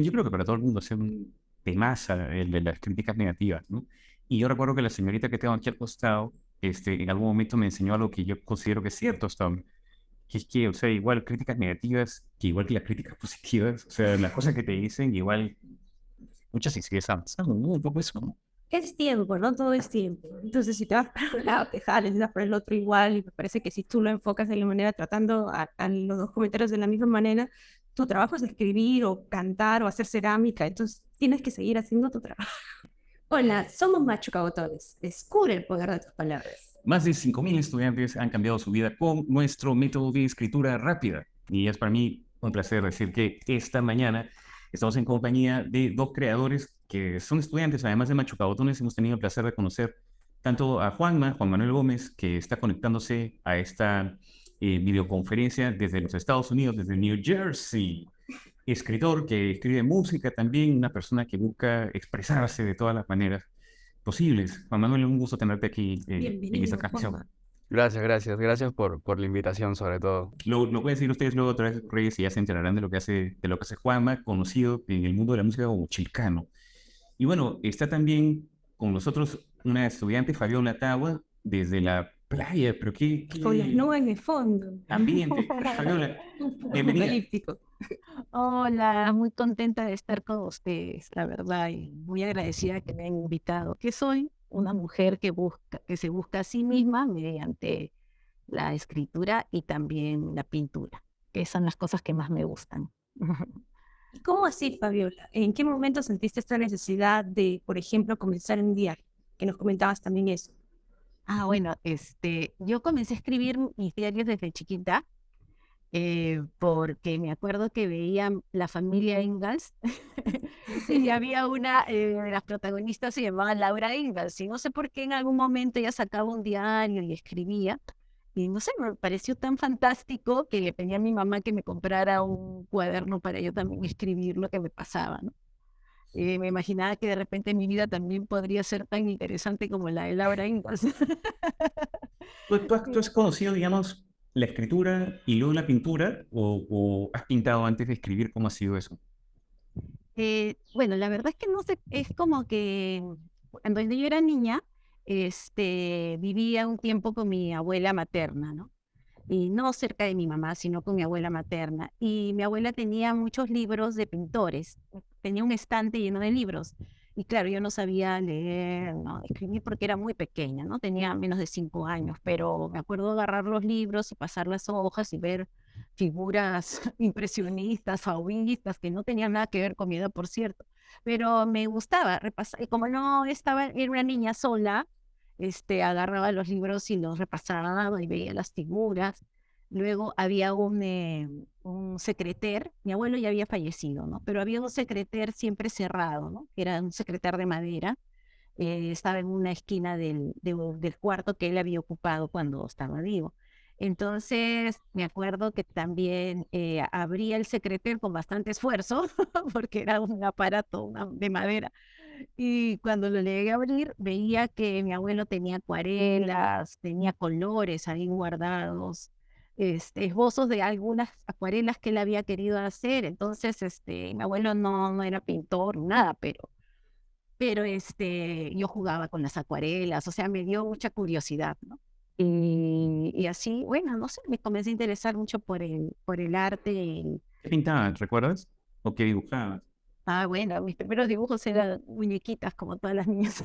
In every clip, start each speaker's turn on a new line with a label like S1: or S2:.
S1: Yo creo que para todo el mundo es un temaza el de las críticas negativas, ¿no? Y yo recuerdo que la señorita que tengo aquí al costado, en algún momento me enseñó algo que yo considero que es cierto hasta ahora, que es que, o sea, igual críticas negativas, que igual que las críticas positivas, o sea, las cosas que te dicen, igual muchas sí sigues avanzando, ¿no? Un poco eso, ¿no?
S2: Es tiempo, ¿no? Todo es tiempo. Entonces, si te vas para un lado, te jales, si vas para el otro igual, y me parece que si tú lo enfocas de la manera, tratando a los dos comentarios de la misma manera, tu trabajo es escribir o cantar o hacer cerámica, entonces tienes que seguir haciendo tu trabajo. Hola, somos machucabotones. Descubre el poder de tus palabras.
S1: Más de 5.000 estudiantes han cambiado su vida con nuestro método de escritura rápida. Y es para mí un placer decir que esta mañana estamos en compañía de dos creadores que son estudiantes, además de Machucabotones. Hemos tenido el placer de conocer tanto a Juan Manuel Gómez, que está conectándose a esta videoconferencia desde los Estados Unidos, desde New Jersey. Escritor que escribe música también, una persona que busca expresarse de todas las maneras posibles. Juan Manuel, un gusto tenerte aquí en esta
S2: Bienvenido,
S1: transmisión.
S2: Juan.
S3: Gracias por la invitación sobre todo.
S1: Lo pueden decir ustedes luego otra vez redes y ya se enterarán de lo que hace Juanma, conocido en el mundo de la música como Chilcano. Y bueno, está también con nosotros una estudiante, Fabiola Tagua, desde la playa, pero
S2: Con las
S1: qué
S2: nubes de fondo.
S1: ambiente. Fabiola, bienvenida.
S2: Apocalíptico.
S4: Hola, muy contenta de estar con ustedes, la verdad, y muy agradecida que me hayan invitado, que soy una mujer que se busca a sí misma mediante la escritura y también la pintura, que son las cosas que más me gustan.
S2: ¿Y cómo así, Fabiola? ¿En qué momento sentiste esta necesidad de, por ejemplo, comenzar un diario? Que nos comentabas también eso.
S4: Bueno, yo comencé a escribir mis diarios desde chiquita, porque me acuerdo que veía La familia Ingalls y había una de las protagonistas se llamaba Laura Ingalls y no sé por qué en algún momento ella sacaba un diario y escribía y no sé, me pareció tan fantástico que le pedí a mi mamá que me comprara un cuaderno para yo también escribir lo que me pasaba, ¿no? Me imaginaba que de repente mi vida también podría ser tan interesante como la de Laura Ingalls.
S1: ¿Tú has conocido, digamos, la escritura y luego la pintura o has pintado antes de escribir? ¿Cómo ha sido eso?
S4: Bueno, la verdad es que no sé, es como que cuando yo era niña, vivía un tiempo con mi abuela materna, ¿no? Y no cerca de mi mamá, sino con mi abuela materna. Y mi abuela tenía muchos libros de pintores, tenía un estante lleno de libros. Y claro, yo no sabía leer, no escribir porque era muy pequeña, ¿no? Tenía menos de 5 años, pero me acuerdo agarrar los libros y pasar las hojas y ver figuras impresionistas, fauvistas, que no tenían nada que ver con mi edad, por cierto. Pero me gustaba repasar, y como no estaba, era una niña sola, agarraba los libros y los repasaba y veía las figuras. Luego había un secreter, mi abuelo ya había fallecido, ¿no? Pero había un secreter siempre cerrado, ¿no? Que era un secreter de madera, estaba en una esquina del cuarto que él había ocupado cuando estaba vivo. Entonces, me acuerdo que también abría el secreter con bastante esfuerzo, porque era un aparato de madera, y cuando lo llegué a abrir, veía que mi abuelo tenía acuarelas, tenía colores ahí guardados, esbozos de algunas acuarelas que él había querido hacer. Entonces, mi abuelo no era pintor, nada, pero yo jugaba con las acuarelas, o sea, me dio mucha curiosidad, ¿no? Y así, bueno, no sé, me comencé a interesar mucho por el arte.
S1: ¿Qué pintabas, recuerdas? ¿O qué dibujabas?
S4: Bueno, mis primeros dibujos eran muñequitas, como todas las niñas.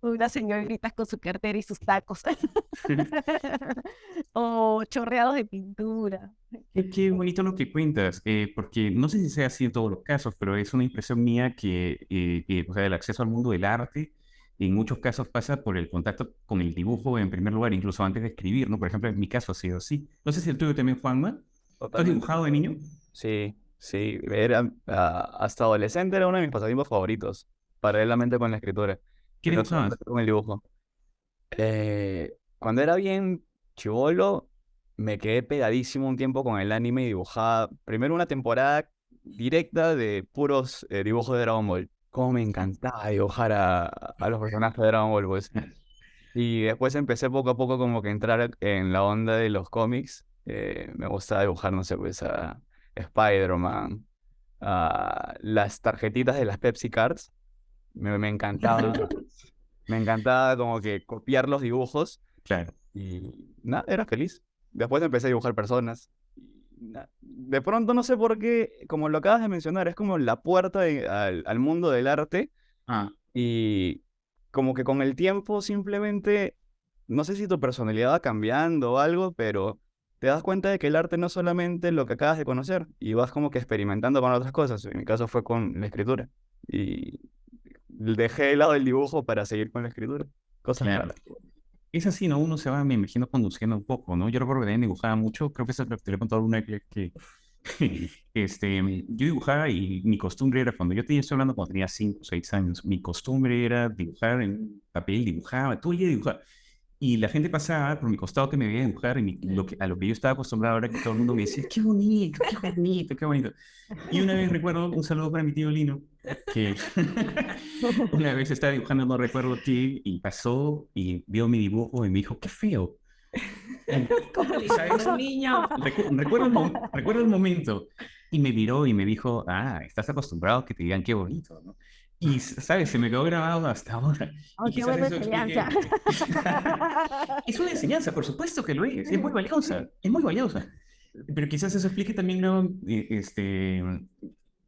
S4: Unas señoritas con su cartera y sus tacos. O chorreados de pintura.
S1: Qué bonito lo que cuentas, porque no sé si sea así en todos los casos, pero es una impresión mía que, o sea, el acceso al mundo del arte en muchos casos pasa por el contacto con el dibujo en primer lugar, incluso antes de escribir, ¿no? Por ejemplo, en mi caso ha sido así. No sé si el tuyo también, Juanma. ¿Tú has
S3: Totalmente.
S1: dibujado de niño?
S3: Sí, sí. Hasta adolescente era uno de mis pasatiempos favoritos, paralelamente con la escritura,
S1: ¿Qué
S3: pero todo
S1: dibujabas?
S3: empezó con el dibujo. Cuando era bien chivolo, me quedé pegadísimo un tiempo con el anime y dibujaba primero una temporada directa de puros dibujos de Dragon Ball. Cómo me encantaba dibujar a los personajes de Dragon Ball, pues. Y después empecé poco a poco como que a entrar en la onda de los cómics. Me gustaba dibujar, no sé, pues a Spider-Man, las tarjetitas de las Pepsi Cards. Me encantaba, me encantaba como que copiar los dibujos
S1: Claro.
S3: y nada, era feliz. Después empecé a dibujar personas. De pronto no sé por qué, como lo acabas de mencionar, es como la puerta al mundo del arte
S1: Ah,
S3: y como que con el tiempo simplemente, no sé si tu personalidad va cambiando o algo, pero te das cuenta de que el arte no es solamente lo que acabas de conocer y vas como que experimentando con otras cosas. En mi caso fue con la escritura y dejé de lado el dibujo para seguir con la escritura. Cosas
S1: claro.
S3: raras.
S1: Es así, ¿no? Uno se va, me imagino, conduciendo un poco, ¿no? Yo recuerdo que también dibujaba mucho, creo que eso te lo he contado alguna vez que yo dibujaba y mi costumbre era, cuando yo te estoy hablando cuando tenía 5 o 6 años, mi costumbre era dibujar en papel, dibujaba, todo el día dibujaba. Y la gente pasaba por mi costado que me veía dibujar y a lo que yo estaba acostumbrado era que todo el mundo me decía, qué bonito, qué bonito, qué bonito. Y una vez recuerdo, un saludo para mi tío Lino, que una vez estaba dibujando, no recuerdo qué, y pasó y vio mi dibujo y me dijo, qué feo.
S2: ¿Cómo le
S1: ¿Sabes?
S2: dices, niño?
S1: Recuerdo el momento y me miró y me dijo, ah, estás acostumbrado a que te digan qué bonito, ¿no? Y, ¿sabes? Se me quedó grabado hasta ahora.
S4: Oh,
S1: Y
S4: qué
S1: quizás
S4: buena
S1: eso explique...
S4: enseñanza.
S1: Es una enseñanza, por supuesto que lo es muy valiosa, es muy valiosa. Pero quizás eso explique también, ¿no?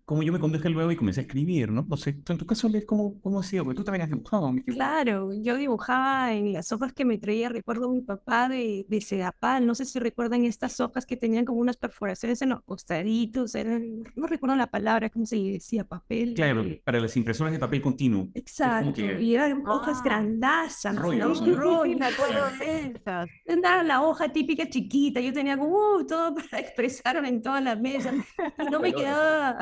S1: Cómo yo me conduje luego y comencé a escribir, ¿no? No sé, tú en tu caso, Liz, ¿cómo ha sido? Porque tú también has dibujado, me equivoco.
S2: Claro, yo dibujaba en las hojas que me traía, recuerdo mi papá de Sedapal, no sé si recuerdan estas hojas que tenían como unas perforaciones en los costaditos, eran, no recuerdo la palabra, ¿cómo se decía? Papel.
S1: Claro, para las impresoras de papel continuo. Es como
S2: Exacto,
S1: que
S2: y eran hojas
S4: Ah,
S2: grandazas,
S1: rollos,
S2: ¿no?
S1: ¿no?
S2: Rollos,
S4: me acuerdo
S2: claro.
S4: de esas.
S2: Andaba la hoja típica chiquita, yo tenía como todo para expresar en toda la mesa y no me
S3: Colores.
S2: quedaba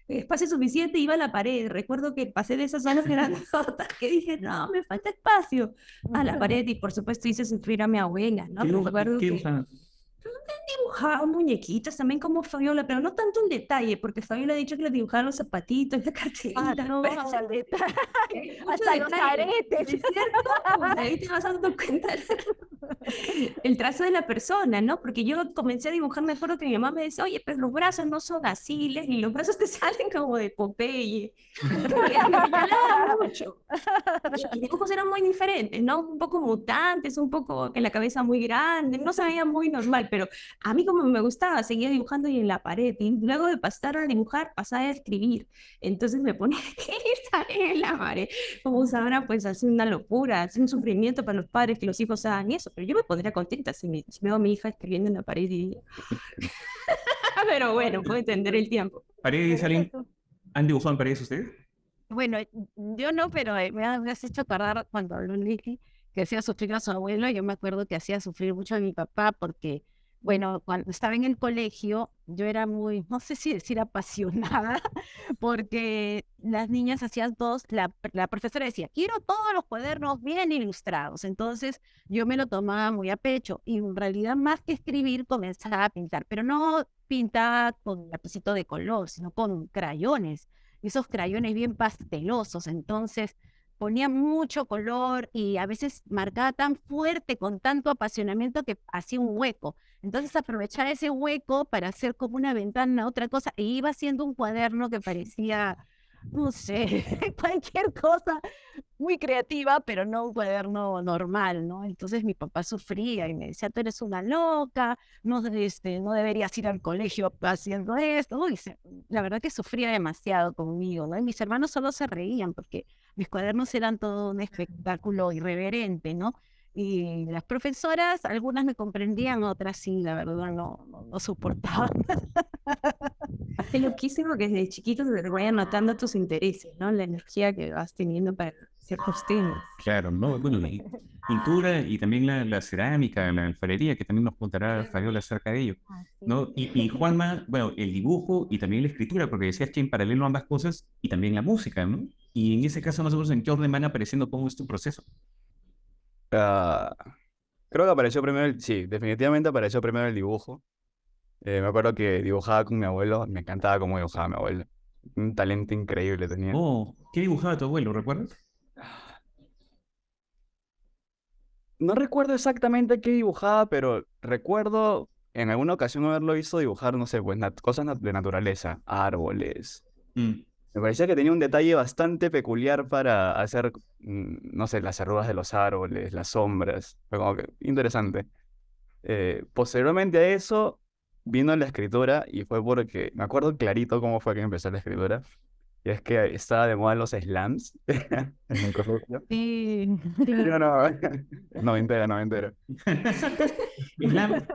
S2: espacio suficiente, iba a la pared. Recuerdo que pasé de esas zonas grandotas que dije, no, me falta espacio a la pared y por supuesto hice sufrir a mi abuela, ¿no? Recuerdo
S1: ¿Qué
S2: que
S1: dibujan?
S2: dibujaba muñequitas también como Fabiola, pero no tanto en detalle, porque Fabiola ha dicho que le dibujaba los zapatitos, la
S4: Ah,
S2: carterita,
S4: no
S2: pero
S4: vamos al detalle.
S2: mucho
S4: Hasta los
S2: detalle,
S4: aretes.
S2: ¿es cierto? Pues ahí te vas dando cuenta el trazo de la persona, ¿no? Porque yo comencé a dibujar, me acuerdo que mi mamá me decía, oye, pero los brazos no son así, y los brazos te salen como de Popeye. Me señalaba mucho. Y dibujos eran muy diferentes, ¿no? Un poco mutantes, un poco que la cabeza muy grande, no se veía muy normal, pero a mí como me gustaba, seguía dibujando y en la pared, y luego de pasar a dibujar, pasaba a escribir. Entonces me ponía a escribir en la pared. Como sabrán, pues hace una locura, hace un sufrimiento para los padres que los hijos hagan eso, pero yo me pondría contenta si veo a mi hija escribiendo en la pared y diría, pero bueno, puedo entender el tiempo.
S1: ¿Paredes, alguien? ¿Han dibujado en paredes ustedes?
S4: Bueno, yo no, pero me has hecho acordar cuando habló Lili que hacía sufrir a su abuelo. Yo me acuerdo que hacía sufrir mucho a mi papá porque, bueno, cuando estaba en el colegio, yo era muy, no sé si decir apasionada, porque las niñas hacían todos, la profesora decía, quiero todos los cuadernos bien ilustrados. Entonces yo me lo tomaba muy a pecho y en realidad más que escribir comenzaba a pintar, pero no pintaba con lapicito de color, sino con crayones, esos crayones bien pastelosos. Entonces ponía mucho color y a veces marcaba tan fuerte con tanto apasionamiento que hacía un hueco. Entonces aprovechaba ese hueco para hacer como una ventana, otra cosa, e iba haciendo un cuaderno que parecía, no sé, cualquier cosa muy creativa, pero no un cuaderno normal, ¿no? Entonces mi papá sufría y me decía, tú eres una loca, no deberías ir al colegio haciendo esto. Uy, la verdad que sufría demasiado conmigo, ¿no? Y mis hermanos solo se reían porque mis cuadernos eran todo un espectáculo irreverente, ¿no? Y las profesoras, algunas me comprendían, otras sí, la verdad no soportaban.
S2: Es loquísimo que desde chiquito te vayan notando tus intereses, ¿no? La energía que vas teniendo para ciertos temas.
S1: Claro, ¿no? Bueno, la pintura y también la cerámica, la alfarería, que también nos contará Fabiola acerca de ello, ¿no? Y Juanma, bueno, el dibujo y también la escritura, porque decías que en paralelo ambas cosas y también la música, ¿no? Y en ese caso, nosotros, ¿en qué orden van apareciendo cómo es tu proceso?
S3: Ah, creo que apareció primero sí, definitivamente apareció primero el dibujo. Me acuerdo que dibujaba con mi abuelo, me encantaba cómo dibujaba mi abuelo. Un talento increíble tenía.
S1: Oh, ¿qué dibujaba tu abuelo, recuerdas?
S3: No recuerdo exactamente qué dibujaba, pero recuerdo en alguna ocasión haberlo visto dibujar, no sé, pues cosas de naturaleza, árboles.
S1: Mm.
S3: Me parecía que tenía un detalle bastante peculiar para hacer, no sé, las arrugas de los árboles, las sombras. Fue como que interesante. Posteriormente a eso, vino la escritura y fue porque, me acuerdo clarito cómo fue que empezó la escritura. Y es que estaba de moda los slams en el colegio.
S4: Sí,
S3: Yo no, noventero, noventero.
S1: Islam,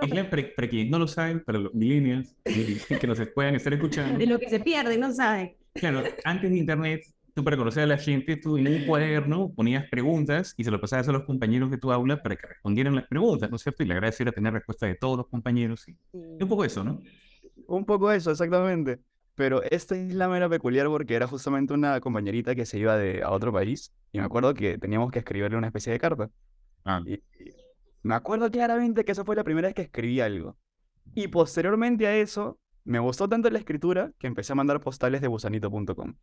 S1: para quienes no lo saben, para los millennials que nos puedan estar escuchando,
S2: De lo que se pierde, no saben.
S1: claro, antes de Internet, tú para conocer a la gente, tú en un cuaderno ponías preguntas y se lo pasabas a los compañeros de tu aula para que respondieran las preguntas, ¿no es cierto? Y la gracia era tener respuesta de todos los compañeros. Y un poco eso, ¿no?
S3: Un poco eso, exactamente. Pero esta isla era peculiar porque era justamente una compañerita que se iba a otro país y me acuerdo que teníamos que escribirle una especie de carta.
S1: Ah,
S3: Y me acuerdo claramente que esa fue la primera vez que escribí algo. Y posteriormente a eso, me gustó tanto la escritura que empecé a mandar postales de gusanito.com.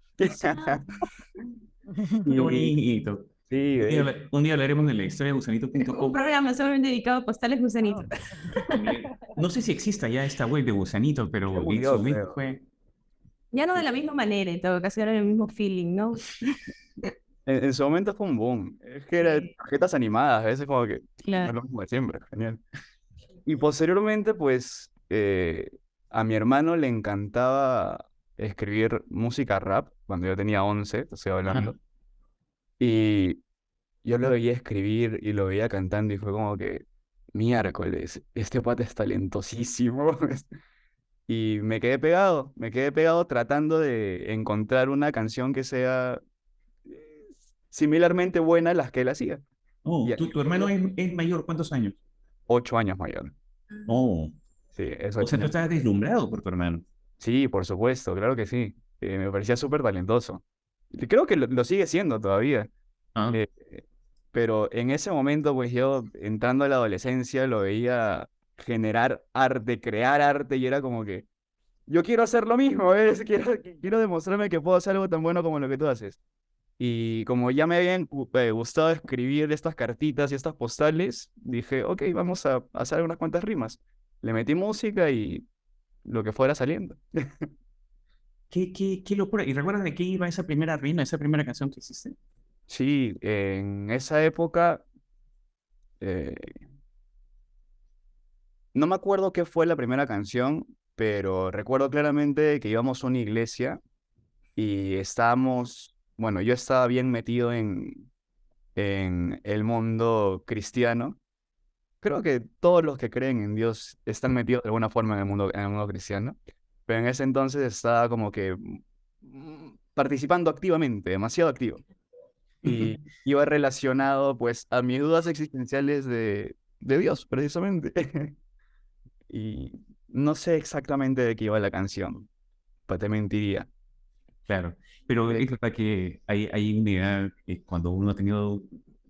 S1: qué bonito.
S3: Sí, de hecho.
S1: Un día hablaremos de la historia de
S2: Un
S1: gusanito.com.
S2: programa solamente dedicado a postales gusanitos.
S1: No sé si exista ya esta web de Gusanito, pero
S3: Ya
S1: en
S3: murió,
S1: su momento
S3: creo.
S1: fue...
S2: Ya no de la misma manera, en todo caso, era el mismo feeling, ¿no?
S3: En su momento fue un boom. Es que era tarjetas animadas, a veces como que no es
S2: Claro.
S3: lo mismo de siempre, genial. Y posteriormente, pues, a mi hermano le encantaba escribir música rap cuando yo tenía 11, te estoy hablando.
S1: Ajá.
S3: Y yo lo veía escribir y lo veía cantando y fue como que, miércoles, este pata es talentosísimo. Y me quedé pegado tratando de encontrar una canción que sea similarmente buena a las que él hacía.
S1: Oh,
S3: Y
S1: tu hermano es mayor, ¿cuántos años?
S3: 8 años mayor.
S1: Oh,
S3: Sí, es
S1: o
S3: 8
S1: sea, tú
S3: años.
S1: estabas deslumbrado por tu hermano.
S3: Sí, por supuesto, claro que sí. Me parecía súper talentoso. Y creo que lo sigue siendo todavía.
S1: Ah,
S3: Eh, pero en ese momento, pues yo entrando a la adolescencia, lo veía generar arte, crear arte, y era como que yo quiero hacer lo mismo, ¿ves? Quiero demostrarme que puedo hacer algo tan bueno como lo que tú haces. Y como ya me habían gustado escribir estas cartitas y estas postales, dije, ok, vamos a hacer unas cuantas rimas. Le metí música y lo que fuera saliendo.
S1: qué locura. ¿Y recuerdas de qué iba esa primera rima, esa primera canción que hiciste?
S3: Sí, en esa época, eh, no me acuerdo qué fue la primera canción, pero recuerdo claramente que íbamos a una iglesia y estábamos, bueno, yo estaba bien metido en el mundo cristiano. Creo que todos los que creen en Dios están metidos de alguna forma en el mundo cristiano, pero en ese entonces estaba como que participando activamente, demasiado activo. Y iba relacionado pues a mis dudas existenciales de Dios, precisamente. Y no sé exactamente de qué iba la canción, pues te mentiría.
S1: Claro, pero
S3: De-
S1: es verdad que hay una idea cuando uno ha tenido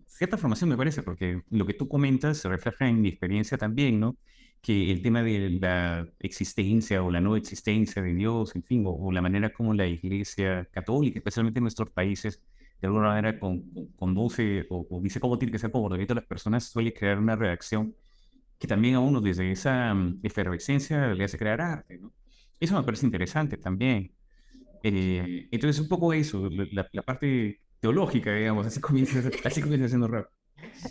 S1: cierta formación, me parece, porque lo que tú comentas se refleja en mi experiencia también, ¿no? Que el tema de la existencia o la no existencia de Dios, en fin, o la manera como la Iglesia católica, especialmente en nuestros países, de alguna manera conduce o dice cómo tiene que ser comportamiento de las personas, suele crear una reacción que también a uno desde esa efervescencia le hace crear arte, ¿no? Eso me parece interesante también. Entonces, un poco eso, la parte teológica, digamos, así comienza haciendo rap.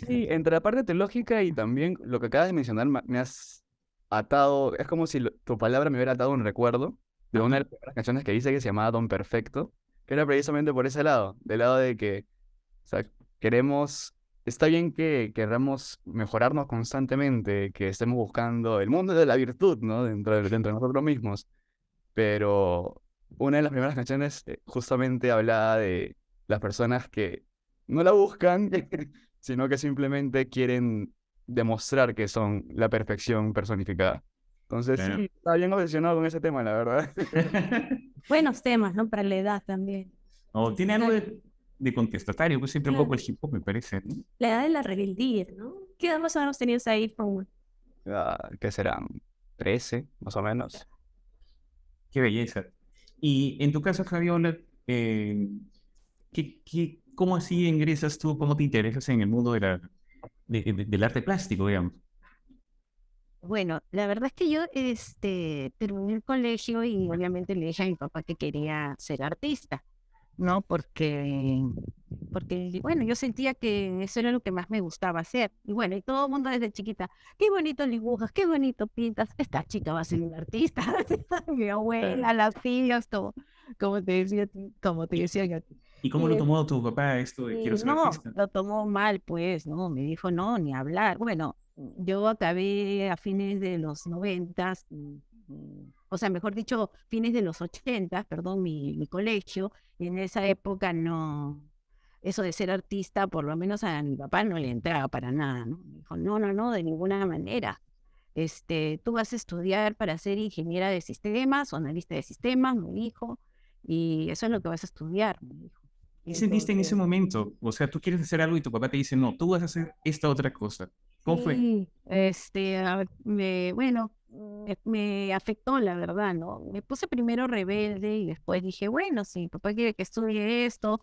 S3: Sí, entre la parte teológica y también lo que acabas de mencionar, me has atado, es como si tu palabra me hubiera atado un recuerdo de una de las primeras canciones que hice que se llamaba Don Perfecto, que era precisamente por ese lado, del lado de que, o sea, queremos, está bien que queramos mejorarnos constantemente, que estemos buscando el mundo de la virtud, ¿no? Dentro de nosotros mismos, pero una de las primeras canciones justamente hablaba de las personas que no la buscan, sino que simplemente quieren demostrar que son la perfección personificada. Entonces,
S1: Claro.
S3: sí, está bien obsesionado con ese tema, la verdad.
S2: Buenos temas, ¿no? Para la edad también.
S1: O tiene algo de contestatario, pues siempre un poco el hip hop, me parece, ¿no?
S2: La edad de la rebeldía, ¿no? ¿Qué edad más o menos tenías ahí, Paul?
S3: ¿Qué serán? 13, más o menos.
S1: Qué belleza. Y en tu caso, Fabiola, cómo así ingresas tú, cómo te interesas en el mundo del arte plástico, digamos?
S4: Bueno, la verdad es que yo terminé el colegio y obviamente le dije a mi papá que quería ser artista, ¿no? Porque, bueno, yo sentía que eso era lo que más me gustaba hacer. Y bueno, y todo el mundo desde chiquita, qué bonito dibujas, qué bonito pintas, esta chica va a ser una artista. Mi abuela, las tías, como te decía, como te decía yo.
S1: ¿Y cómo
S4: Y,
S1: lo
S4: es-
S1: tomó tu papá esto de quiero
S4: y
S1: ser
S4: no,
S1: artista?
S4: lo tomó mal, pues, no, me dijo no, ni hablar. Bueno, yo acabé a fines de los 90, o sea, mejor dicho, fines de los 80, perdón, mi colegio, y en esa época no, eso de ser artista, por lo menos a mi papá no le entraba para nada, ¿no? Me dijo, no, no, no, de ninguna manera. Tú vas a estudiar para ser ingeniera de sistemas o analista de sistemas, me dijo, y eso es lo que vas a estudiar, me dijo.
S1: ¿Qué sentiste en ese
S4: Entonces,
S1: momento? O sea, tú quieres hacer algo y tu papá te dice, no, tú vas a hacer esta otra cosa. ¿Cómo fue?
S4: sí, bueno, me afectó, la verdad, ¿no? Me puse primero rebelde y después dije, bueno, si mi papá quiere que estudie esto,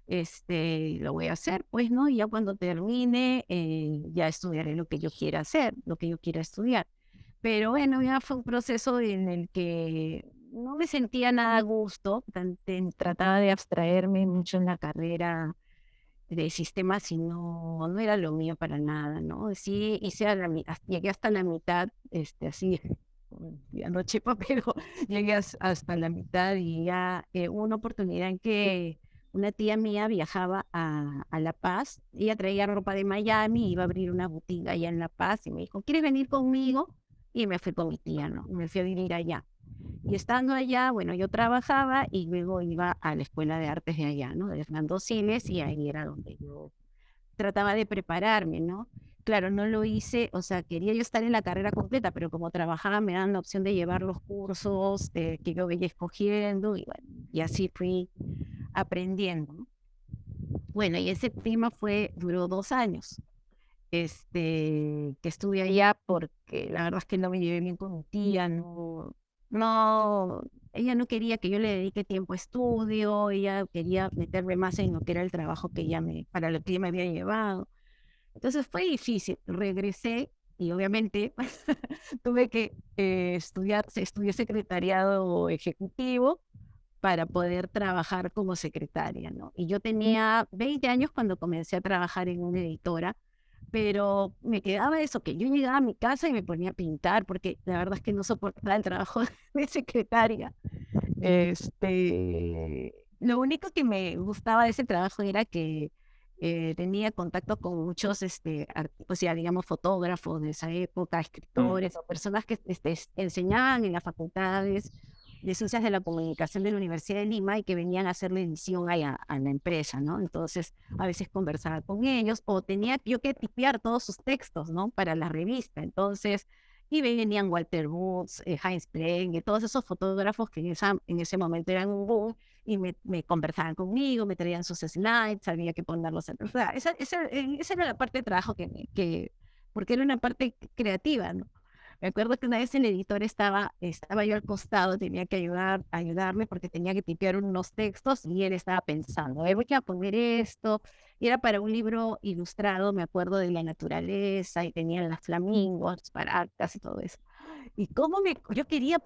S4: lo voy a hacer, pues, ¿no? Y ya cuando termine, ya estudiaré lo que yo quiera hacer, lo que yo quiera estudiar. Pero bueno, ya fue un proceso en el que no me sentía nada a gusto, trataba de abstraerme mucho en la carrera de sistemas y no, no era lo mío para nada, ¿no? Sí, hice llegué hasta la mitad, así, ya no chepa, pero llegué hasta la mitad y ya hubo una oportunidad en que una tía mía viajaba a La Paz, ella traía ropa de Miami, iba a abrir una boutique allá en La Paz y me dijo, ¿quieres venir conmigo? Y me fui con mi tía, ¿no? Me fui a vivir allá. Y estando allá, bueno, yo trabajaba y luego iba a la Escuela de Artes de allá, ¿no? De Hernando Siles, y ahí era donde yo trataba de prepararme, ¿no? Claro, no lo hice, o sea, quería yo estar en la carrera completa, pero como trabajaba me daban la opción de llevar los cursos que yo veía escogiendo y bueno, y así fui aprendiendo, ¿no? Bueno, y ese tema duró 2 años, que estuve allá porque la verdad es que no me llevé bien con mi tía, no, ella no quería que yo le dedique tiempo a estudio, ella quería meterme más en lo que era el trabajo para lo que ella me había llevado. Entonces fue difícil, regresé y obviamente tuve que estudié secretariado ejecutivo para poder trabajar como secretaria, ¿no? Y yo tenía 20 años cuando comencé a trabajar en una editora, pero me quedaba eso, que yo llegaba a mi casa y me ponía a pintar, porque la verdad es que no soportaba el trabajo de secretaria. Lo único que me gustaba de ese trabajo era que tenía contacto con muchos, pues ya digamos, fotógrafos de esa época, escritores o personas que enseñaban en las facultades de Ciencias de la Comunicación de la Universidad de Lima y que venían a hacer la edición ahí a la empresa, ¿no? Entonces, a veces conversaba con ellos o tenía yo que tipear todos sus textos, ¿no? Para la revista. Entonces, y venían Walter Woods, Heinz Pleng, todos esos fotógrafos que en ese momento eran un boom y me conversaban conmigo, me traían sus slides, había que ponerlos. O sea, esa era la parte de trabajo porque era una parte creativa, ¿no? Me acuerdo que una vez el editor estaba yo al costado, tenía que ayudarme porque tenía que tipear unos textos y él estaba pensando, voy a poner esto. Y era para un libro ilustrado, me acuerdo de la naturaleza y tenían las flamingos, paracas y todo eso. Y yo quería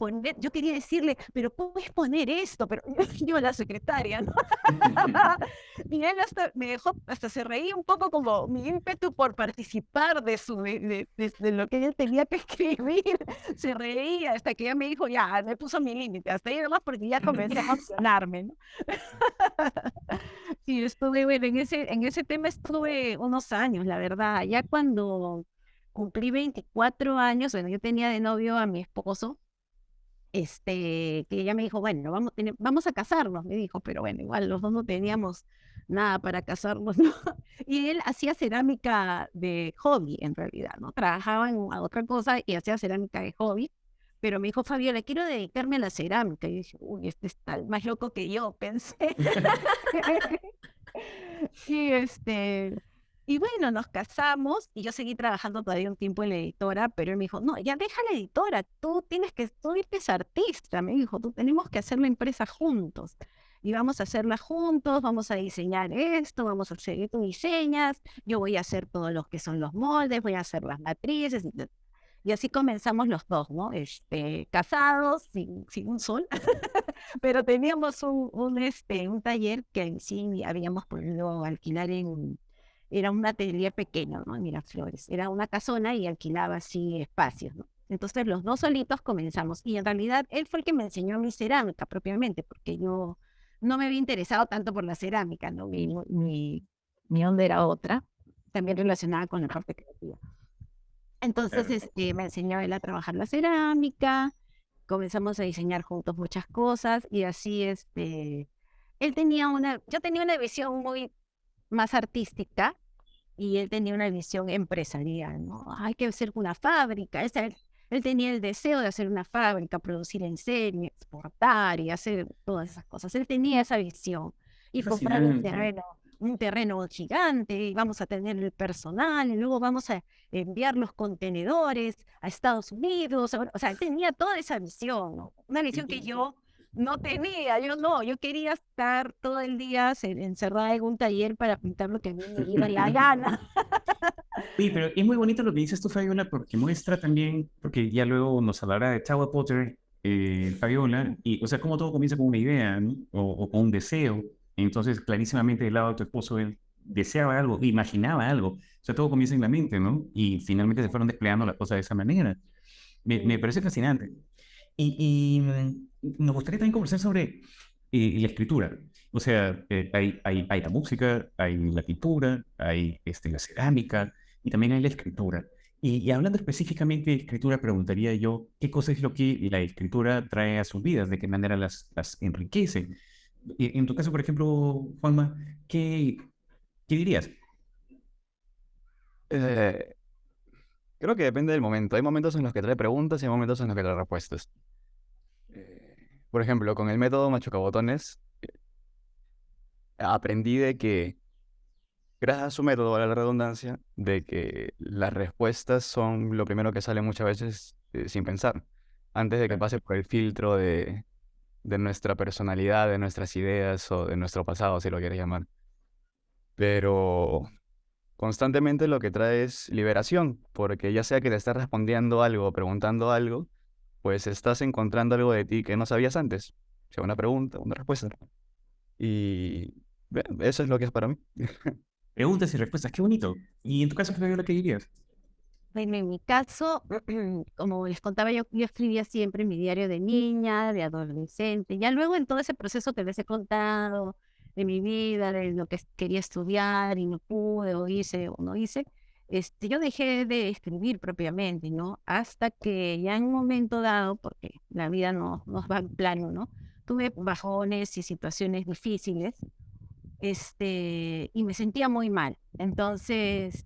S4: decirle, pero puedes poner esto, pero yo la secretaria, ¿no? Y él hasta me dejó, hasta se reía un poco como mi ímpetu por participar de lo que él tenía que escribir. Se reía hasta que ya me dijo, ya, me puso mi límite, hasta ahí nomás porque ya comencé a emocionarme, ¿no? Y estuve, bueno, en ese tema estuve unos años, la verdad. Ya cuando cumplí 24 años, bueno, yo tenía de novio a mi esposo, que ella me dijo, bueno, vamos a casarnos, me dijo, pero bueno, igual los dos no teníamos nada para casarnos, ¿no? Y él hacía cerámica de hobby, en realidad, ¿no? Trabajaba en otra cosa y hacía cerámica de hobby, pero me dijo, Fabiola, quiero dedicarme a la cerámica. Y yo dije, uy, este está más loco que yo, pensé. Y y bueno, nos casamos y yo seguí trabajando todavía un tiempo en la editora, pero él me dijo, no, ya deja la editora, tú eres artista, me dijo, tú tenemos que hacer la empresa juntos. Y vamos a hacerla juntos, vamos a diseñar esto, vamos a hacer, tú diseñas, yo voy a hacer todos los que son los moldes, voy a hacer las matrices. Y así comenzamos los dos, ¿no? Casados, sin un sol, pero teníamos un taller que sí habíamos podido alquilar era un atelier pequeño, ¿no? En Miraflores. Era una casona y alquilaba así espacios, ¿no? Entonces los dos solitos comenzamos. Y en realidad él fue el que me enseñó a mi cerámica propiamente, porque yo no me había interesado tanto por la cerámica, ¿no? Mi onda era otra, también relacionada con la parte creativa. Entonces me enseñó él a trabajar la cerámica, comenzamos a diseñar juntos muchas cosas y así yo tenía una visión muy más artística y él tenía una visión empresarial, ¿no? Hay que hacer una fábrica. Él tenía el deseo de hacer una fábrica, producir en serie, exportar y hacer todas esas cosas. Él tenía esa visión y comprar
S1: Fascinante.
S4: un terreno gigante y vamos a tener el personal y luego vamos a enviar los contenedores a Estados Unidos. O sea, él tenía toda esa visión, ¿no? Una visión que yo no tenía, yo quería estar todo el día encerrada en un taller para pintar lo que a mí me iba la gana.
S1: Oye, pero es muy bonito lo que dices tú, Fabiola, porque muestra también, porque ya luego nos hablará de Chava Potter, Fabiola, y o sea, cómo todo comienza con una idea, ¿no? O con un deseo. Entonces, clarísimamente del lado de tu esposo, él deseaba algo, imaginaba algo. O sea, todo comienza en la mente, ¿no? Y finalmente se fueron desplegando las cosas de esa manera. Me parece fascinante. Nos gustaría también conversar sobre la escritura. O sea, hay la música, hay la pintura, hay la cerámica y también hay la escritura. Y hablando específicamente de escritura, preguntaría yo, ¿qué cosa es lo que la escritura trae a sus vidas? ¿De qué manera las enriquece? En tu caso, por ejemplo, Juanma, ¿qué dirías?
S3: Eh, Creo que depende del momento. Hay momentos en los que trae preguntas y hay momentos en los que trae respuestas. Por ejemplo, con el método machucabotones, aprendí de que, gracias a su método, a la redundancia, de que las respuestas son lo primero que sale muchas veces sin pensar, antes de que pase por el filtro de nuestra personalidad, de nuestras ideas o de nuestro pasado, si lo quieres llamar. Pero constantemente lo que trae es liberación, porque ya sea que te estés respondiendo algo o preguntando algo, pues estás encontrando algo de ti que no sabías antes. O sea, una pregunta, una respuesta. Y eso es lo que es para mí.
S1: Preguntas y respuestas, qué bonito. Y en tu caso, Fabiola, ¿qué dirías?
S4: Bueno, en mi caso, como les contaba, yo escribía siempre en mi diario de niña, de adolescente. Ya luego en todo ese proceso que les he contado de mi vida, de lo que quería estudiar y no pude, o hice o no hice, yo dejé de escribir propiamente, ¿no? Hasta que ya en un momento dado, porque la vida no nos va en plano, ¿no? Tuve bajones y situaciones difíciles, y me sentía muy mal. Entonces,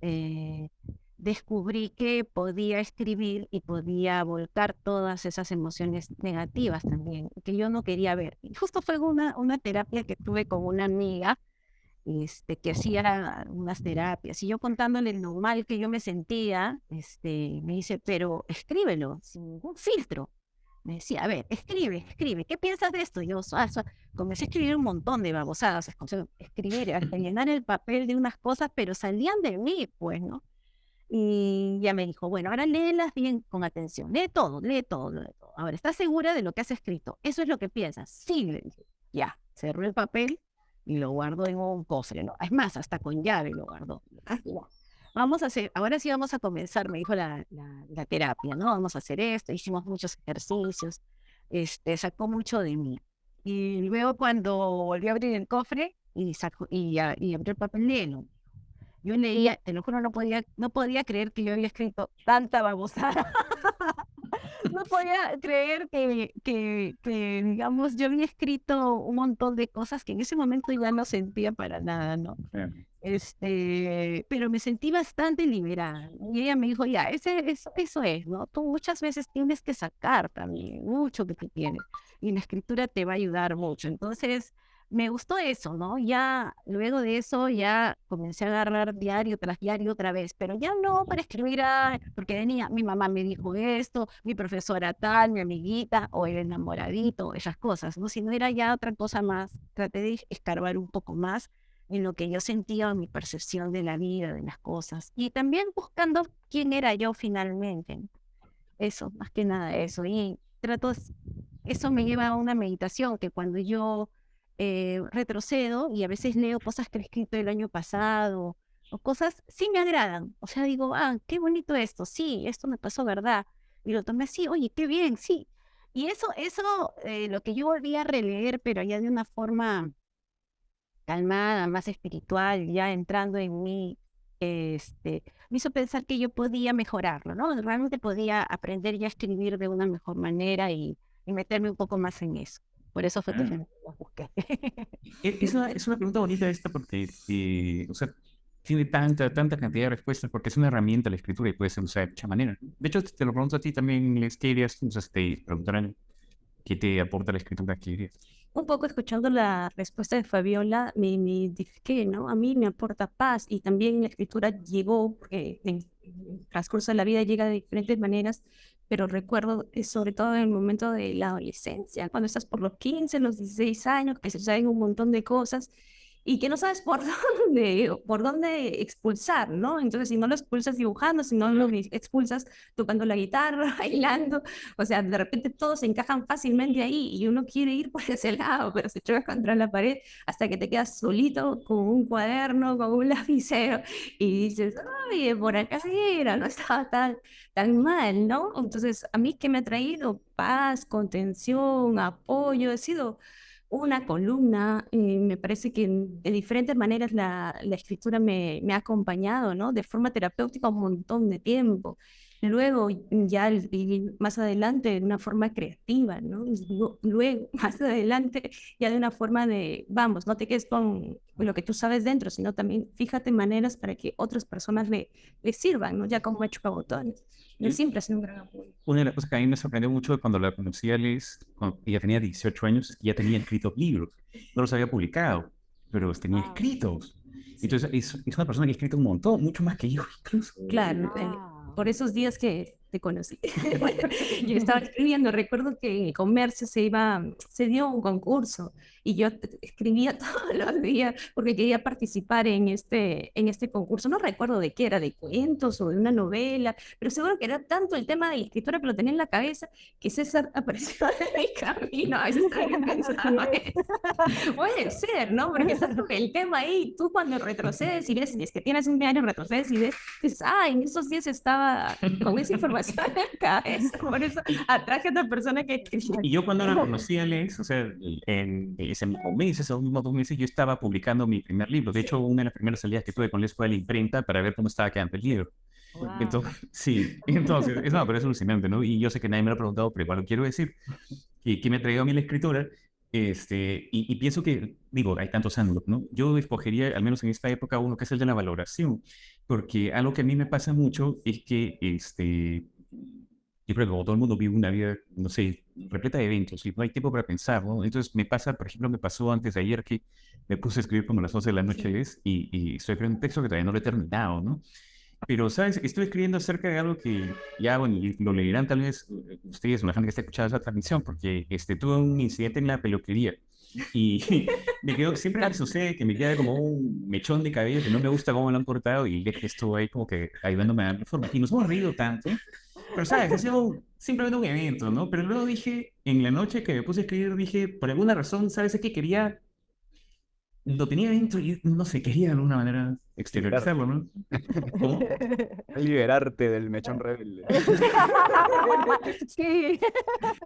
S4: descubrí que podía escribir y podía volcar todas esas emociones negativas también, que yo no quería ver. Y justo fue una terapia que tuve con una amiga, que hacía unas terapias, y yo contándole lo mal que yo me sentía, me dice, pero escríbelo, sin ningún filtro. Me decía, a ver, escribe, ¿qué piensas de esto? Yo comencé a escribir un montón de babosadas, escribir, hasta llenar el papel de unas cosas, pero salían de mí, pues, ¿no? Y ya me dijo, bueno, ahora léelas bien con atención, lee todo, lee todo, lee todo. Ahora, ¿estás segura de lo que has escrito? ¿Eso es lo que piensas? Sí, le dije. Ya, cerró el papel y lo guardo en un cofre, ¿no? Es más, hasta con llave lo guardo. Ya. Vamos a hacer, ahora sí vamos a comenzar, me dijo la terapia, ¿no? Vamos a hacer esto, hicimos muchos ejercicios, sacó mucho de mí. Y luego cuando volví a abrir el cofre y abrió el papel, léelo. Yo leía, te lo juro, no podía creer que yo había escrito tanta babosada. No podía creer digamos, yo había escrito un montón de cosas que en ese momento ya no sentía para nada, ¿no? Pero me sentí bastante liberada. Y ella me dijo, ya, eso es, ¿no? Tú muchas veces tienes que sacar también mucho que tú tienes. Y la escritura te va a ayudar mucho. Entonces, me gustó eso, ¿no? Ya, luego de eso, ya comencé a agarrar diario tras diario otra vez, pero ya no para escribir, porque venía, mi mamá me dijo esto, mi profesora tal, mi amiguita, o el enamoradito, esas cosas, ¿no? Sino era ya otra cosa más. Traté de escarbar un poco más en lo que yo sentía, en mi percepción de la vida, de las cosas, y también buscando quién era yo finalmente, ¿no? Eso, más que nada eso. Y eso me lleva a una meditación, que cuando yo retrocedo y a veces leo cosas que he escrito el año pasado o cosas, sí me agradan. O sea, digo, qué bonito esto, sí, esto me pasó, ¿verdad? Y lo tomé así, oye, qué bien, sí. Y lo que yo volví a releer, pero ya de una forma calmada, más espiritual, ya entrando en mí, me hizo pensar que yo podía mejorarlo, ¿no? Realmente podía aprender ya a escribir de una mejor manera y meterme un poco más en eso. Por eso fue que
S1: Ah.
S4: lo busqué.
S1: Es una pregunta bonita esta porque, o sea, tiene tanta cantidad de respuestas porque es una herramienta la escritura y puede ser usada de muchas maneras. De hecho, te lo pregunto a ti también, Les, ¿qué dirías? O sea, si te preguntarán qué te aporta la escritura, ¿qué dirías?
S2: Un poco escuchando la respuesta de Fabiola, me identifiqué, ¿no? A mí me aporta paz y también la escritura llegó, porque en el transcurso de la vida llega de diferentes maneras, pero recuerdo sobre todo en el momento de la adolescencia, cuando estás por los 15, los 16 años, que se saben un montón de cosas y que no sabes por dónde expulsar, ¿no? Entonces, si no lo expulsas dibujando, si no lo expulsas tocando la guitarra, bailando, o sea, de repente todos se encajan fácilmente ahí y uno quiere ir por ese lado, pero se choca contra la pared hasta que te quedas solito con un cuaderno, con un lapicero y dices, oye, por acá era, no estaba tan mal, ¿no? Entonces, a mí, ¿qué me ha traído? Paz, contención, apoyo, he sido una columna. Me parece que de diferentes maneras la escritura me ha acompañado, ¿no? De forma terapéutica un montón de tiempo. Luego, ya y más adelante, de una forma creativa, ¿no? Luego, más adelante, ya de una forma de, vamos, no te quedes con lo que tú sabes dentro, sino también fíjate maneras para que otras personas le sirvan, ¿no? Ya como ha hecho Cabotones. Él siempre ha sido un gran apoyo.
S1: Una de las cosas que a mí me sorprendió mucho cuando la conocí a Liz, cuando ella tenía 18 años, es que ya tenía escritos libros. No los había publicado, pero los tenía escritos. Entonces, es una persona que ha escrito un montón, mucho más que yo incluso.
S2: Claro, por esos días que te conocí. Yo estaba escribiendo, recuerdo que en el comercio se dio un concurso y yo escribía todos los días porque quería participar en este concurso. No recuerdo de qué era, de cuentos o de una novela, pero seguro que era tanto el tema de la escritura que lo tenía en la cabeza que César apareció en mi camino. A veces estaba pensando eso. Puede ser, ¿no? Porque está el tema ahí. Tú cuando retrocedes y ves, es que tienes un diario, retrocedes y ves, dices, en esos días estaba con esa información en la cabeza. Por eso atraje a otra persona que...
S1: Y yo cuando la conocí a Liz, o sea, en ese mismo mes, esos mismos 2 meses, yo estaba publicando mi primer libro. De hecho, una de las primeras salidas que tuve con Liz fue a la imprenta para ver cómo estaba quedando el libro. Entonces, sí, entonces, no, pero es alucinante, ¿no? Y yo sé que nadie me lo ha preguntado, pero igual lo quiero decir, que me ha traído a mí la escritura, y pienso que, digo, hay tantos ángulos, ¿no? Yo escogería, al menos en esta época, uno que es el de la valoración, porque algo que a mí me pasa mucho es que, yo creo que como todo el mundo vive una vida, no sé, repleta de eventos y no hay tiempo para pensar, ¿no? Entonces me pasa, por ejemplo, me pasó antes de ayer que me puse a escribir como a las 11 de la noche y estoy escribiendo un texto que todavía no lo he terminado, ¿no? Pero, ¿sabes? Estoy escribiendo acerca de algo que ya, bueno, y lo leerán tal vez ustedes, una gente que está escuchando esa transmisión, porque tuve un incidente en la peluquería y siempre me sucede que me queda como un mechón de cabello que no me gusta cómo me lo han cortado y estuvo ahí como que ayudándome a darle forma. Y nos hemos reído tanto, pero, ¿sabes? Ha sido simplemente un evento, ¿no? Pero luego dije, en la noche que me puse a escribir, dije, por alguna razón, ¿sabes? Es que quería lo tenía dentro y no sé, quería de alguna manera exteriorizarlo, ¿no? ¿Cómo?
S3: Liberarte del mechón rebelde.
S4: Sí.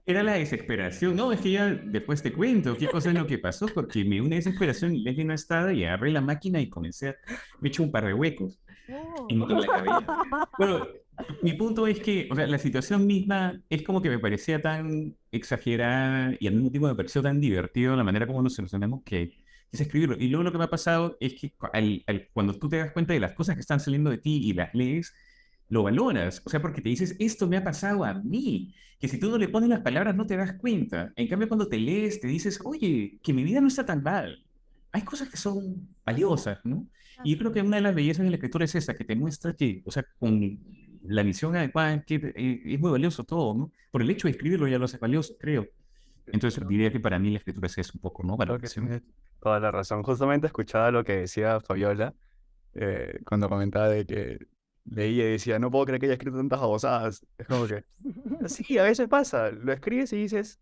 S1: Era la desesperación. No, es que ya después te cuento qué cosa es lo que pasó, porque me dio una desesperación y Leslie no estaba y agarré la máquina y comencé me eché un par de huecos en la cabeza. Bueno, mi punto es que, o sea, la situación misma es como que me parecía tan exagerada y al mismo tiempo me pareció tan divertido la manera como nos solucionamos que quise escribirlo. Y luego lo que me ha pasado es que cuando tú te das cuenta de las cosas que están saliendo de ti y las lees, lo valoras. O sea, porque te dices, esto me ha pasado a mí. Que si tú no le pones las palabras no te das cuenta. En cambio, cuando te lees, te dices, oye, que mi vida no está tan mal. Hay cosas que son valiosas, ¿no? Y yo creo que una de las bellezas de la escritura es esa, que te muestra que, o sea, con la visión adecuada, que es muy valioso todo, ¿no? Por el hecho de escribirlo ya lo hace valioso, creo. Entonces diría que para mí la escritura es eso un poco, ¿no?
S3: Creo que
S1: Valoración.
S3: tienes toda la razón. Justamente escuchaba lo que decía Fabiola cuando comentaba de que leía y decía, no puedo creer que haya escrito tantas babosadas. Es como que, sí, a veces pasa, lo escribes y dices,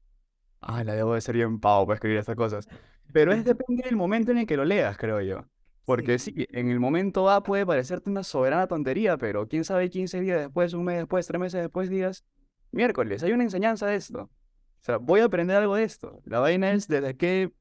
S3: la debo de ser bien pavo para escribir estas cosas. Pero es depende del momento en el que lo leas, creo yo. Porque sí, en el momento A puede parecerte una soberana tontería, pero quién sabe 15 días después, un mes después, 3 meses después, digas, miércoles, hay una enseñanza de esto. O sea, voy a aprender algo de esto. La vaina es desde qué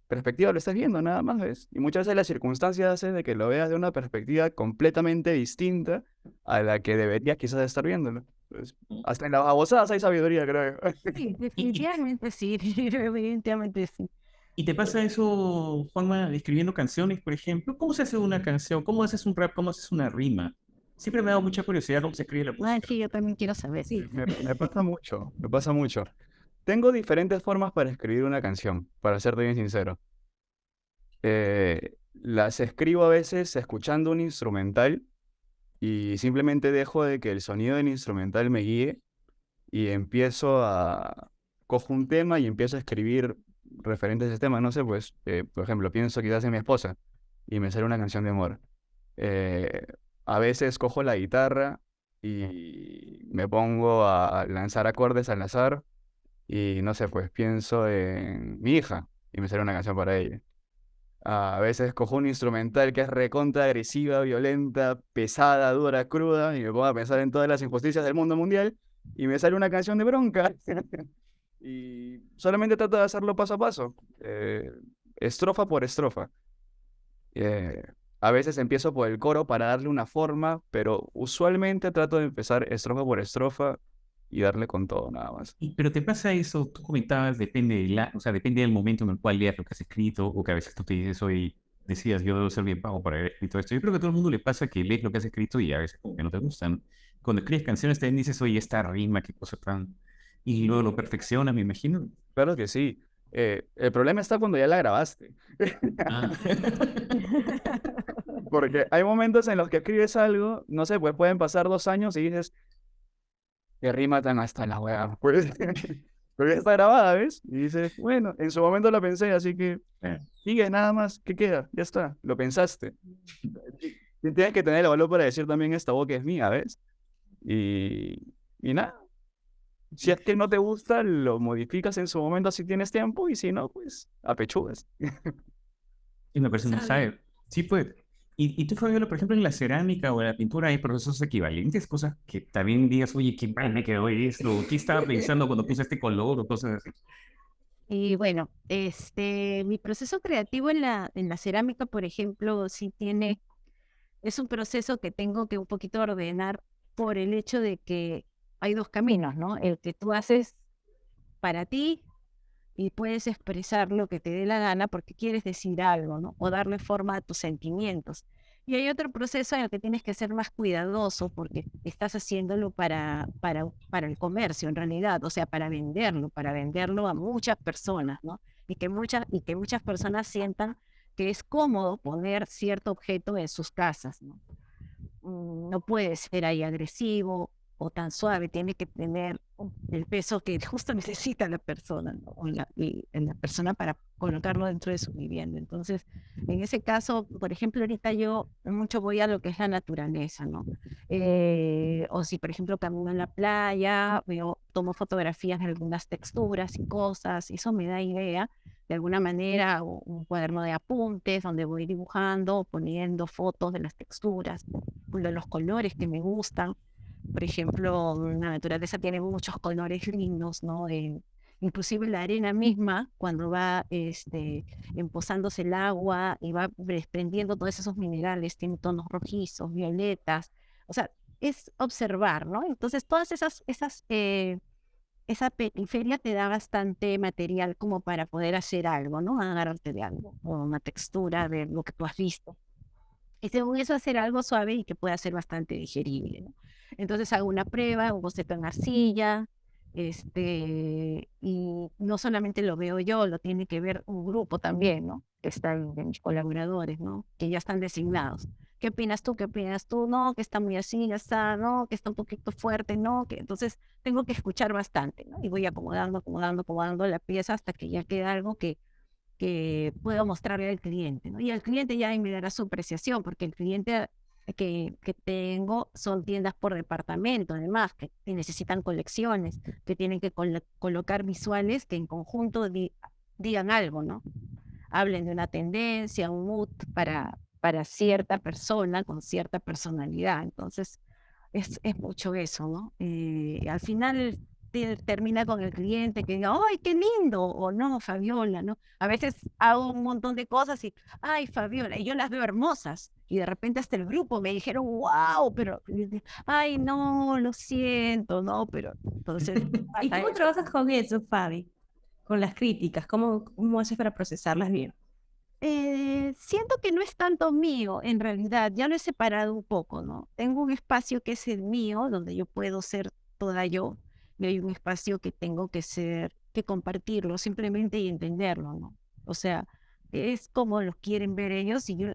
S3: perspectiva lo estás viendo, nada más, ¿ves? Y muchas veces las circunstancias hacen de que lo veas de una perspectiva completamente distinta a la que deberías quizás estar viéndolo. Pues, hasta en las babosadas hay sabiduría, creo.
S4: Sí, definitivamente sí, definitivamente sí.
S1: ¿Y te pasa eso, Juanma, escribiendo canciones, por ejemplo? ¿Cómo se hace una canción? ¿Cómo haces un rap? ¿Cómo haces una rima? Siempre me ha dado mucha curiosidad cómo se escribe la música.
S4: Sí, yo también quiero saber.
S2: Sí.
S3: Me pasa mucho, me pasa mucho. Tengo diferentes formas para escribir una canción, para serte bien sincero. Las escribo a veces escuchando un instrumental y simplemente dejo de que el sonido del instrumental me guíe y cojo un tema y empiezo a escribir referentes a ese tema. No sé, pues, por ejemplo, pienso quizás en mi esposa y me sale una canción de amor. Eh, a veces cojo la guitarra y me pongo a lanzar acordes al azar y no sé, pues pienso en mi hija y me sale una canción para ella. A veces cojo un instrumental que es recontra agresiva, violenta, pesada, dura, cruda, y me pongo a pensar en todas las injusticias del mundo mundial, y me sale una canción de bronca. Y solamente trato de hacerlo paso a paso, estrofa por estrofa. Eh, a veces empiezo por el coro para darle una forma, pero usualmente trato de empezar estrofa por estrofa y darle con todo, nada más.
S1: Pero te pasa eso, tú comentabas, depende o sea, depende del momento en el cual leas lo que has escrito, o que a veces tú te dices, hoy decías, yo debo ser bien pago por haber escrito esto. Yo creo que a todo el mundo le pasa que lees lo que has escrito y a veces como que no te gustan. Cuando escribes canciones también dices, oye, esta rima, qué cosa tan... Y luego lo perfeccionas, me imagino.
S3: Claro que sí. El problema está cuando ya la grabaste.
S1: Ah.
S3: Porque hay momentos en los que escribes algo, no sé, pues pueden pasar 2 años y dices, que rima tan hasta la weá. Pues, pero ya está grabada, ¿ves? Y dices, bueno, en su momento la pensé, así que sigue nada más, ¿qué queda? Ya está, lo pensaste. Tienes que tener el valor para decir también esta voz que es mía, ¿ves? Y nada, si es que no te gusta, lo modificas en su momento si tienes tiempo, y si no, pues apechugas.
S1: Y me parece muy
S2: Sabe.
S1: sabio. Sí, pues. Y tú, Fabiola, por ejemplo, en la cerámica o en la pintura hay procesos equivalentes, cosas que también digas, oye, qué mal me quedó esto, ¿qué estaba pensando cuando puse este color o cosas así?
S4: Y bueno, mi proceso creativo en la cerámica, por ejemplo, es un proceso que tengo que un poquito ordenar por el hecho de que hay dos caminos, ¿no? El que tú haces para ti y puedes expresar lo que te dé la gana porque quieres decir algo, ¿no? O darle forma a tus sentimientos. Y hay otro proceso en el que tienes que ser más cuidadoso porque estás haciéndolo para el comercio en realidad, o sea, para venderlo a muchas personas, ¿no? Y que muchas personas sientan que es cómodo poner cierto objeto en sus casas, ¿no? No puede ser ahí agresivo o tan suave, tiene que tener el peso que justo necesita la persona, ¿no? La persona para colocarlo dentro de su vivienda. Entonces, en ese caso, por ejemplo, ahorita yo mucho voy a lo que es la naturaleza, ¿no? O si, por ejemplo, camino en la playa, tomo fotografías de algunas texturas y cosas, eso me da idea de alguna manera, hago un cuaderno de apuntes donde voy dibujando, poniendo fotos de las texturas, de los colores que me gustan. Por ejemplo, la naturaleza tiene muchos colores lindos, ¿no? Inclusive la arena misma, cuando va empozándose el agua y va desprendiendo todos esos minerales, tiene tonos rojizos, violetas. O sea, es observar, ¿no? Entonces, esa periferia te da bastante material como para poder hacer algo, ¿no? Agarrarte de algo, o una textura de lo que tú has visto. Y según eso hacer algo suave y que pueda ser bastante digerible, ¿no? Entonces hago una prueba, un boceto en arcilla, y no solamente lo veo yo, lo tiene que ver un grupo también, ¿no? Que están de mis colaboradores, ¿no? Que ya están designados. ¿Qué opinas tú? ¿Qué opinas tú? No, que está muy así, ya está, no, que está un poquito fuerte, no, que entonces tengo que escuchar bastante, ¿no? Y voy acomodando la pieza hasta que ya queda algo que puedo mostrarle al cliente, ¿no? Y al cliente ya ahí me dará su apreciación, porque el cliente que tengo son tiendas por departamento, además, que necesitan colecciones, que tienen que colocar visuales que en conjunto digan algo, ¿no? Hablen de una tendencia, un mood para cierta persona con cierta personalidad. Entonces, es mucho eso, ¿no? Al final termina con el cliente que diga, ¡ay, qué lindo! O no, Fabiola, ¿no? A veces hago un montón de cosas y, ¡ay, Fabiola! Y yo las veo hermosas. Y de repente hasta el grupo me dijeron, ¡wow! Pero, ¡ay, no! Lo siento, ¿no? Pero, entonces,
S2: ¿Y cómo trabajas con eso, Fabi? Con las críticas, ¿cómo haces para procesarlas bien?
S4: siento que no es tanto mío, en realidad, ya lo he separado un poco, ¿no? Tengo un espacio que es el mío, donde yo puedo ser toda yo, y hay un espacio que tengo que compartirlo simplemente y entenderlo, ¿no? O sea, es como lo quieren ver ellos y yo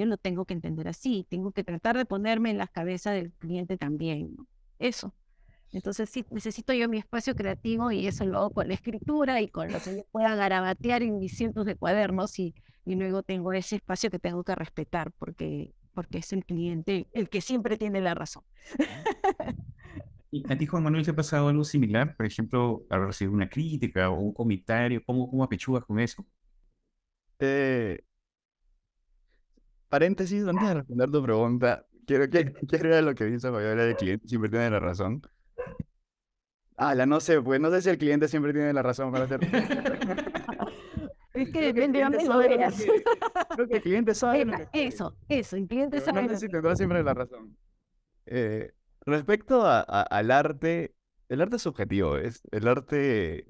S4: lo tengo que entender así, tengo que tratar de ponerme en la cabeza del cliente también, ¿no? Eso. Entonces sí, necesito yo mi espacio creativo y eso lo hago con la escritura y con lo que yo pueda garabatear en mis cientos de cuadernos y luego tengo ese espacio que tengo que respetar porque es el cliente el que siempre tiene la razón.
S1: ¿Y a ti, Juan Manuel, te ha pasado algo similar? Por ejemplo, haber recibido una crítica o un comentario, ¿cómo apechugas con eso?
S3: Eh, Paréntesis, antes de responder tu pregunta, quiero ir a lo que dice Fabiola, el cliente siempre tiene la razón. No sé, pues no sé si el cliente siempre tiene la razón para hacer.
S4: Es que
S3: Creo que el
S4: depende de
S3: cliente
S4: dónde lo
S3: sabe lo que
S4: veas.
S3: quiere. Creo que el cliente sabe lo que quiere.
S4: Eso, el cliente
S3: Pero
S4: sabe
S3: no sé
S4: lo
S3: si
S4: que
S3: tendrá siempre la razón. Respecto al arte, el arte es subjetivo, ¿ves? El arte,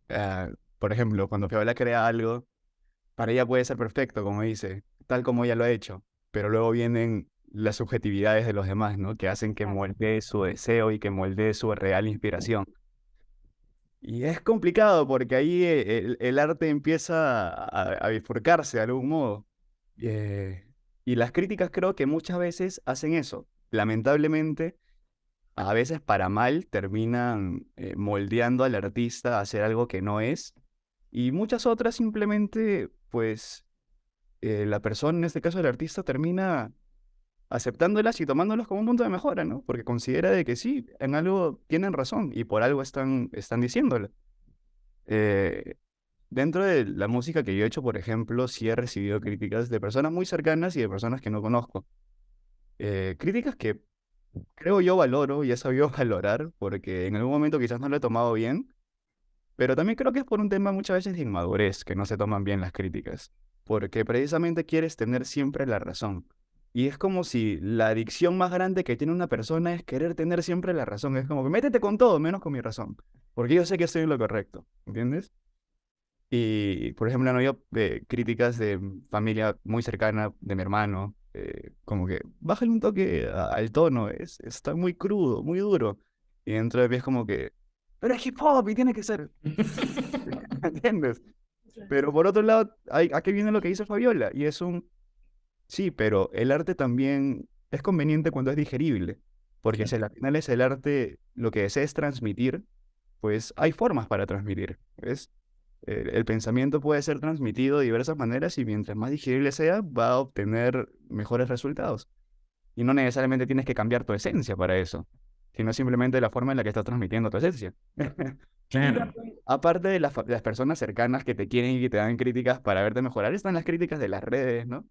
S3: ah, por ejemplo, cuando Fabiola crea algo, para ella puede ser perfecto, como dice, tal como ella lo ha hecho, pero luego vienen las subjetividades de los demás, ¿no? Que hacen que moldee su deseo y que moldee su real inspiración. Y es complicado porque ahí el arte empieza a bifurcarse de algún modo. Eh, y las críticas creo que muchas veces hacen eso. Lamentablemente, a veces para mal terminan moldeando al artista a hacer algo que no es. Y muchas otras simplemente, pues, la persona, en este caso el artista, termina aceptándolas y tomándolas como un punto de mejora, ¿no? Porque considera de que sí, en algo tienen razón y por algo están diciéndolo. Eh, Dentro de la música que yo he hecho, por ejemplo, sí he recibido críticas de personas muy cercanas y de personas que no conozco. Críticas que creo yo valoro y he sabido valorar porque en algún momento quizás no lo he tomado bien, pero también creo que es por un tema muchas veces de inmadurez que no se toman bien las críticas, porque precisamente quieres tener siempre la razón. Y es como si la adicción más grande que tiene una persona es querer tener siempre la razón. Es como que métete con todo menos con mi razón, porque yo sé que estoy en lo correcto, ¿entiendes? Y, por ejemplo, han habido críticas de familia muy cercana, de mi hermano, como que bájale un toque al tono, está muy crudo, muy duro. Y dentro de mí es como que, pero es hip hop y tiene que ser, ¿entiendes? Pero por otro lado, aquí viene lo que dice Fabiola, y sí, pero el arte también es conveniente cuando es digerible, porque si al final es el arte lo que desees transmitir, pues hay formas para transmitir, ¿ves? El pensamiento puede ser transmitido de diversas maneras y mientras más digerible sea, va a obtener mejores resultados. Y no necesariamente tienes que cambiar tu esencia para eso, sino simplemente la forma en la que estás transmitiendo tu esencia.
S1: Claro.
S3: Aparte de las personas cercanas que te quieren y que te dan críticas para verte mejorar, están las críticas de las redes, ¿no?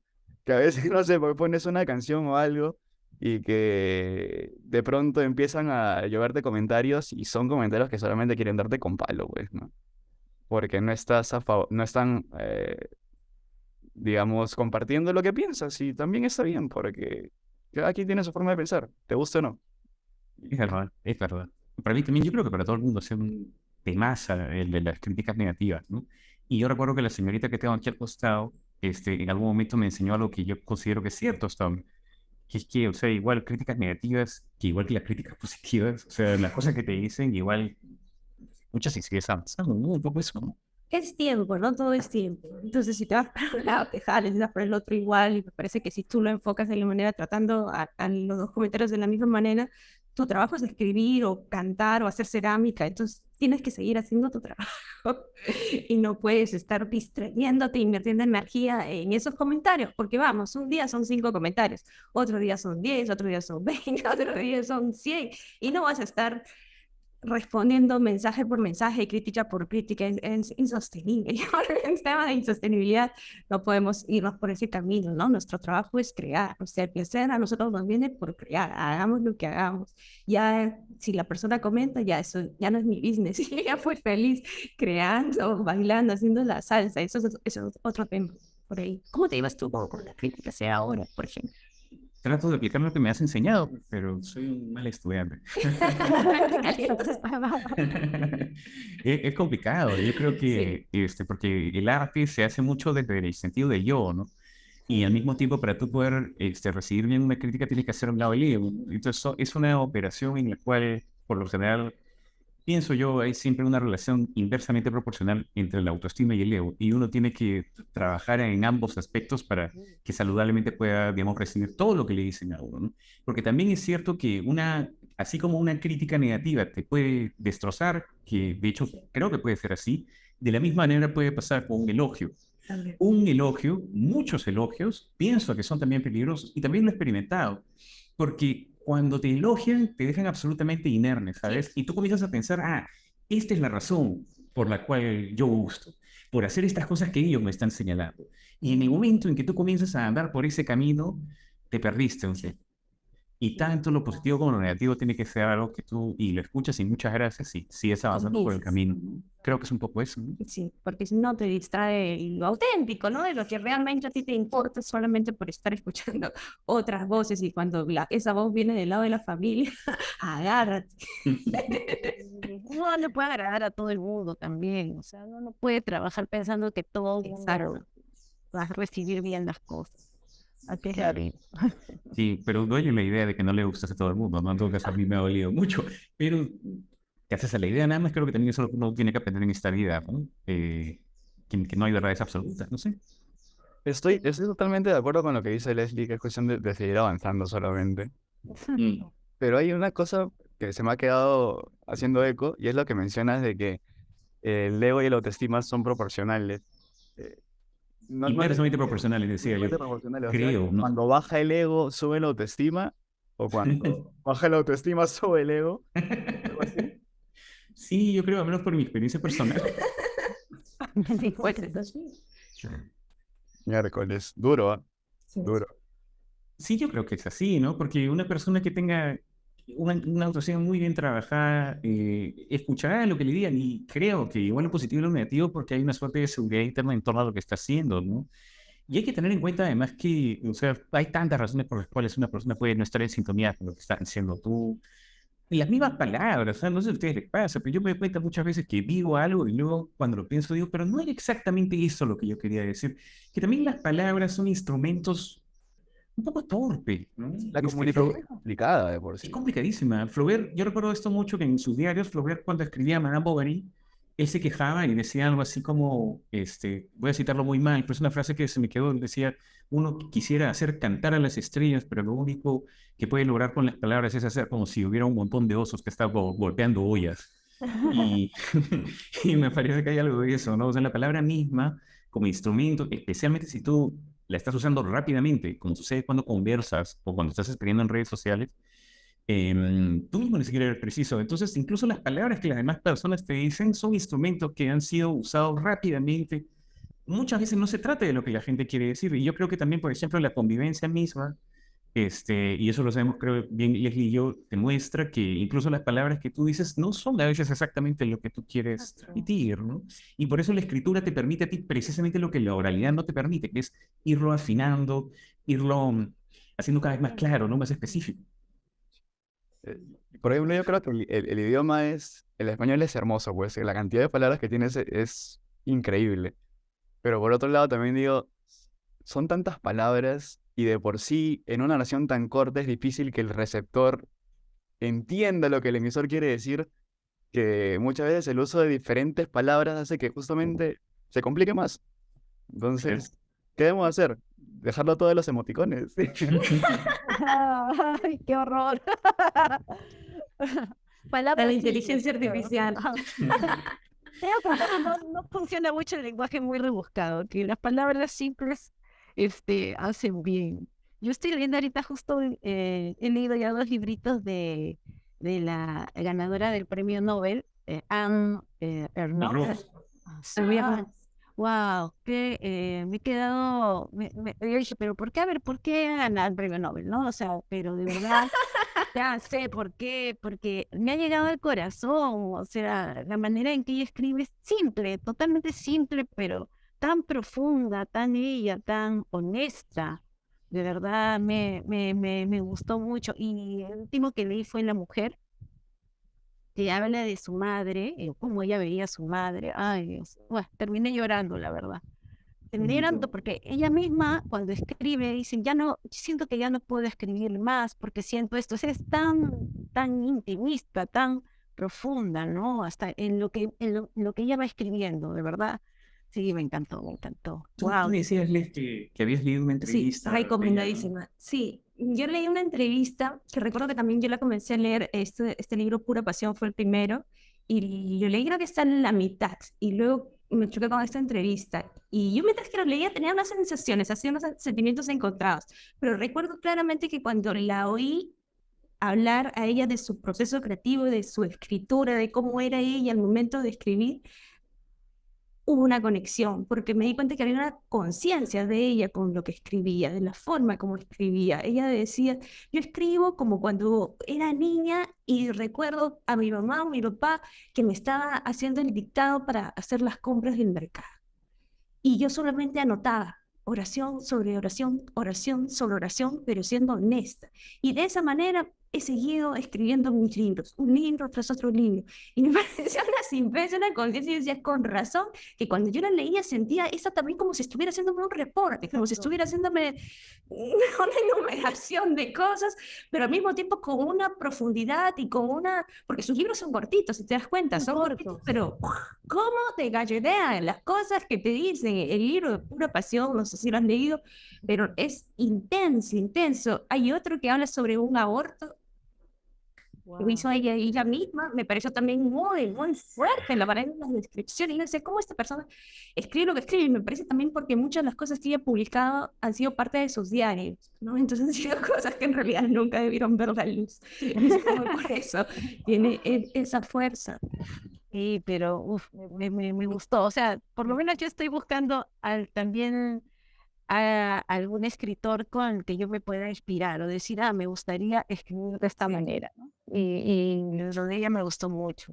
S3: Que a veces, no sé, porque pones una canción o algo y que de pronto empiezan a lloverte comentarios y son comentarios que solamente quieren darte con palo, pues, ¿no? Porque no están, digamos, compartiendo lo que piensas y también está bien, porque cada quien tiene su forma de pensar, te gusta o no.
S1: Es verdad, es verdad. Para mí también, yo creo que para todo el mundo es un temaza el de las críticas negativas, ¿no? Y yo recuerdo que la señorita que tengo aquí al costado, en algún momento me enseñó algo que yo considero que es cierto, Tom, que es que, o sea, igual críticas negativas, que igual que las críticas positivas, o sea, las cosas que te dicen, igual muchas sí sigues avanzando, ¿no? Un poco eso, ¿no?
S2: Es tiempo, no todo es tiempo. Entonces, si te vas para un lado, te jales, si te vas para el otro igual, y me parece que si tú lo enfocas de la manera, tratando a los dos comentarios de la misma manera, tu trabajo es escribir o cantar o hacer cerámica, entonces tienes que seguir haciendo tu trabajo y no puedes estar distrayéndote, invirtiendo energía en esos comentarios, porque vamos, un día son 5 comentarios, otro día son 10, otro día son 20, otro día son 100 y no vas a estar respondiendo mensaje por mensaje, crítica por crítica, es insostenible. Y ahora en tema de insostenibilidad no podemos irnos por ese camino, ¿no? Nuestro trabajo es crear, o sea, el placer a nosotros nos viene por crear, hagamos lo que hagamos. Ya si la persona comenta, ya eso ya no es mi business, yo ya fui feliz creando, bailando, haciendo la salsa, eso es otro tema por ahí. ¿Cómo te llevas tú con la crítica, sea ahora, por ejemplo?
S1: Trato de aplicar lo que me has enseñado, pero soy un mal estudiante. Es complicado, yo creo que, porque el arte se hace mucho desde el sentido de yo, ¿no? Y al mismo tiempo, para tú poder recibir bien una crítica, tienes que hacer un lado del ego, ¿no? Entonces, es una operación en la cual, por lo general, pienso yo, hay siempre una relación inversamente proporcional entre la autoestima y el ego, y uno tiene que trabajar en ambos aspectos para que saludablemente pueda, digamos, recibir todo lo que le dicen a uno, ¿no? Porque también es cierto que así como una crítica negativa te puede destrozar, que de hecho creo que puede ser así, de la misma manera puede pasar con un elogio. Un elogio, muchos elogios, pienso que son también peligrosos, y también lo he experimentado, porque cuando te elogian, te dejan absolutamente inerme, ¿sabes? Y tú comienzas a pensar, esta es la razón por la cual yo gusto, por hacer estas cosas que ellos me están señalando. Y en el momento en que tú comienzas a andar por ese camino, te perdiste, ¿sí? Y tanto lo positivo como lo negativo tiene que ser algo que tú, y lo escuchas y muchas gracias, y sigues avanzando por el camino. Creo que es un poco eso, ¿no?
S2: Sí, porque si no te distrae lo auténtico, ¿no? De lo que realmente a ti te importa solamente por estar escuchando otras voces y cuando esa voz viene del lado de la familia, agárrate.
S4: No le puede agradar a todo el mundo también, o sea, uno no puede trabajar pensando que todo el mundo va a recibir bien las cosas.
S1: Sí, pero duele la idea de que no le gustas a todo el mundo, ¿no? En todo caso, a mí me ha dolido mucho, pero te haces a la idea, nada más creo que también eso uno tiene que aprender en esta vida, ¿no? Que no hay verdades absolutas, no sé.
S3: Estoy totalmente de acuerdo con lo que dice Leslie, que es cuestión de seguir avanzando solamente. Pero hay una cosa que se me ha quedado haciendo eco, y es lo que mencionas de que el ego y la autoestima son proporcionales.
S1: Inversamente proporcionales, decía yo.
S3: Inversamente proporcionales. O sea,
S1: Creo, ¿no?
S3: cuando baja el ego, sube la autoestima, o cuando baja la autoestima, sube el ego. Algo así.
S1: Sí, yo creo, al menos por mi experiencia personal.
S3: Miércoles, duro, ¿ah? Duro.
S1: Sí, yo creo que es así, ¿no? Porque una persona que tenga una autoestima muy bien trabajada, escuchará lo que le digan y creo que igual lo positivo y lo negativo porque hay una suerte de seguridad interna en torno a lo que está haciendo, ¿no? Y hay que tener en cuenta además que, o sea, hay tantas razones por las cuales una persona puede no estar en sintonía con lo que estás diciendo tú. Y las mismas palabras, o sea, no sé si a ustedes les pasa, pero yo me doy cuenta muchas veces que digo algo y luego cuando lo pienso digo, pero no era exactamente eso lo que yo quería decir. Que también las palabras son instrumentos un poco torpe, ¿no?
S3: La comunicación es complicada de por
S1: Es
S3: sí.
S1: complicadísima. Flaubert, yo recuerdo esto mucho que en sus diarios, Flaubert cuando escribía Madame Bovary, él se quejaba y decía algo así como, voy a citarlo muy mal, pero es una frase que se me quedó, decía, uno quisiera hacer cantar a las estrellas, pero lo único que puede lograr con las palabras es hacer como si hubiera un montón de osos que están golpeando ollas. Y, y me parece que hay algo de eso, ¿no? O sea, la palabra misma como instrumento, especialmente si tú la estás usando rápidamente, como sucede cuando conversas o cuando estás escribiendo en redes sociales, tú mismo ni siquiera eres preciso. Entonces, incluso las palabras que las demás personas te dicen son instrumentos que han sido usados rápidamente. Muchas veces no se trata de lo que la gente quiere decir. Y yo creo que también, por ejemplo, la convivencia misma, y eso lo sabemos, creo bien, Leslie y yo, demuestra que incluso las palabras que tú dices no son a veces exactamente lo que tú quieres transmitir, ¿no? Y por eso la escritura te permite a ti precisamente lo que la oralidad no te permite, que es irlo afinando, irlo haciendo cada vez más claro, ¿no? Más específico.
S3: Por ejemplo, yo creo que el idioma el español es hermoso, pues la cantidad de palabras que tiene es increíble. Pero por otro lado también digo, son tantas palabras y de por sí en una oración tan corta es difícil que el receptor entienda lo que el emisor quiere decir, que muchas veces el uso de diferentes palabras hace que justamente se complique más. Entonces, ¿qué debemos hacer? Dejarlo todo de los emoticones.
S4: Ay, qué horror. Palabras
S2: La
S4: simples,
S2: inteligencia
S4: pero-
S2: artificial.
S4: Creo que no funciona mucho el lenguaje muy rebuscado, que las palabras simples hacen bien. Yo estoy leyendo ahorita justo, he leído ya 2 libritos de la ganadora del premio Nobel, Anne Ernaux.
S2: Había-
S4: Wow, que me he quedado, yo dije, pero ¿por qué? A ver, ¿por qué ganar el premio Nobel, no? O sea, pero de verdad, ya sé por qué, porque me ha llegado al corazón, o sea, la manera en que ella escribe es simple, totalmente simple, pero tan profunda, tan ella, tan honesta. De verdad, me gustó mucho. Y el último que leí fue La Mujer, que habla de su madre, cómo ella veía a su madre. Ay, Dios, bueno, terminé llorando, la verdad. Terminé llorando porque ella misma, cuando escribe, dice, ya no, siento que ya no puedo escribir más porque siento esto. O sea, es tan intimista, tan profunda, ¿no? Hasta en lo que ella va escribiendo, de verdad. Sí, me encantó, me encantó.
S1: Tú
S4: Wow.
S1: decías, Les, que habías leído una
S2: Sí,
S1: entrevista.
S2: recomendadísima. Sí, yo leí una entrevista que recuerdo que también yo la comencé a leer, este libro Pura Pasión fue el primero, y yo leí creo que está en la mitad, y luego me choqué con esta entrevista, y yo mientras que lo leía tenía unas sensaciones, hacía unos sentimientos encontrados, pero recuerdo claramente que cuando la oí hablar a ella de su proceso creativo, de su escritura, de cómo era ella al momento de escribir, hubo una conexión, porque me di cuenta que había una conciencia de ella con lo que escribía, de la forma como escribía. Ella decía, yo escribo como cuando era niña y recuerdo a mi mamá o mi papá que me estaba haciendo el dictado para hacer las compras del mercado. Y yo solamente anotaba oración sobre oración, oración sobre oración, pero siendo honesta. Y de esa manera he seguido escribiendo mis libros, un libro tras otro libro. Y me pareció una simpleza, una conciencia, y decía, con razón, que cuando yo la leía sentía eso también como si estuviera haciéndome un reporte, como si estuviera haciéndome una enumeración de cosas, pero al mismo tiempo con una profundidad y con una... Porque sus libros son cortitos, si te das cuenta, son cortitos, pero cómo te galletean las cosas que te dicen. El libro de Pura Pasión, no sé si lo has leído, pero es intenso, intenso. Hay otro que habla sobre un aborto que hizo ella misma, me pareció también muy, muy fuerte en la manera de la descripción. Y no sé cómo esta persona escribe lo que escribe, y me parece también porque muchas de las cosas que ella ha publicado han sido parte de sus diarios, ¿no? Entonces han sido cosas que en realidad nunca debieron ver la luz. Así como por eso tiene esa fuerza.
S4: Sí, pero me gustó. O sea, por lo menos yo estoy buscando también a algún escritor con el que yo me pueda inspirar o decir, me gustaría escribir de esta manera, ¿no? Y lo de ella me gustó mucho.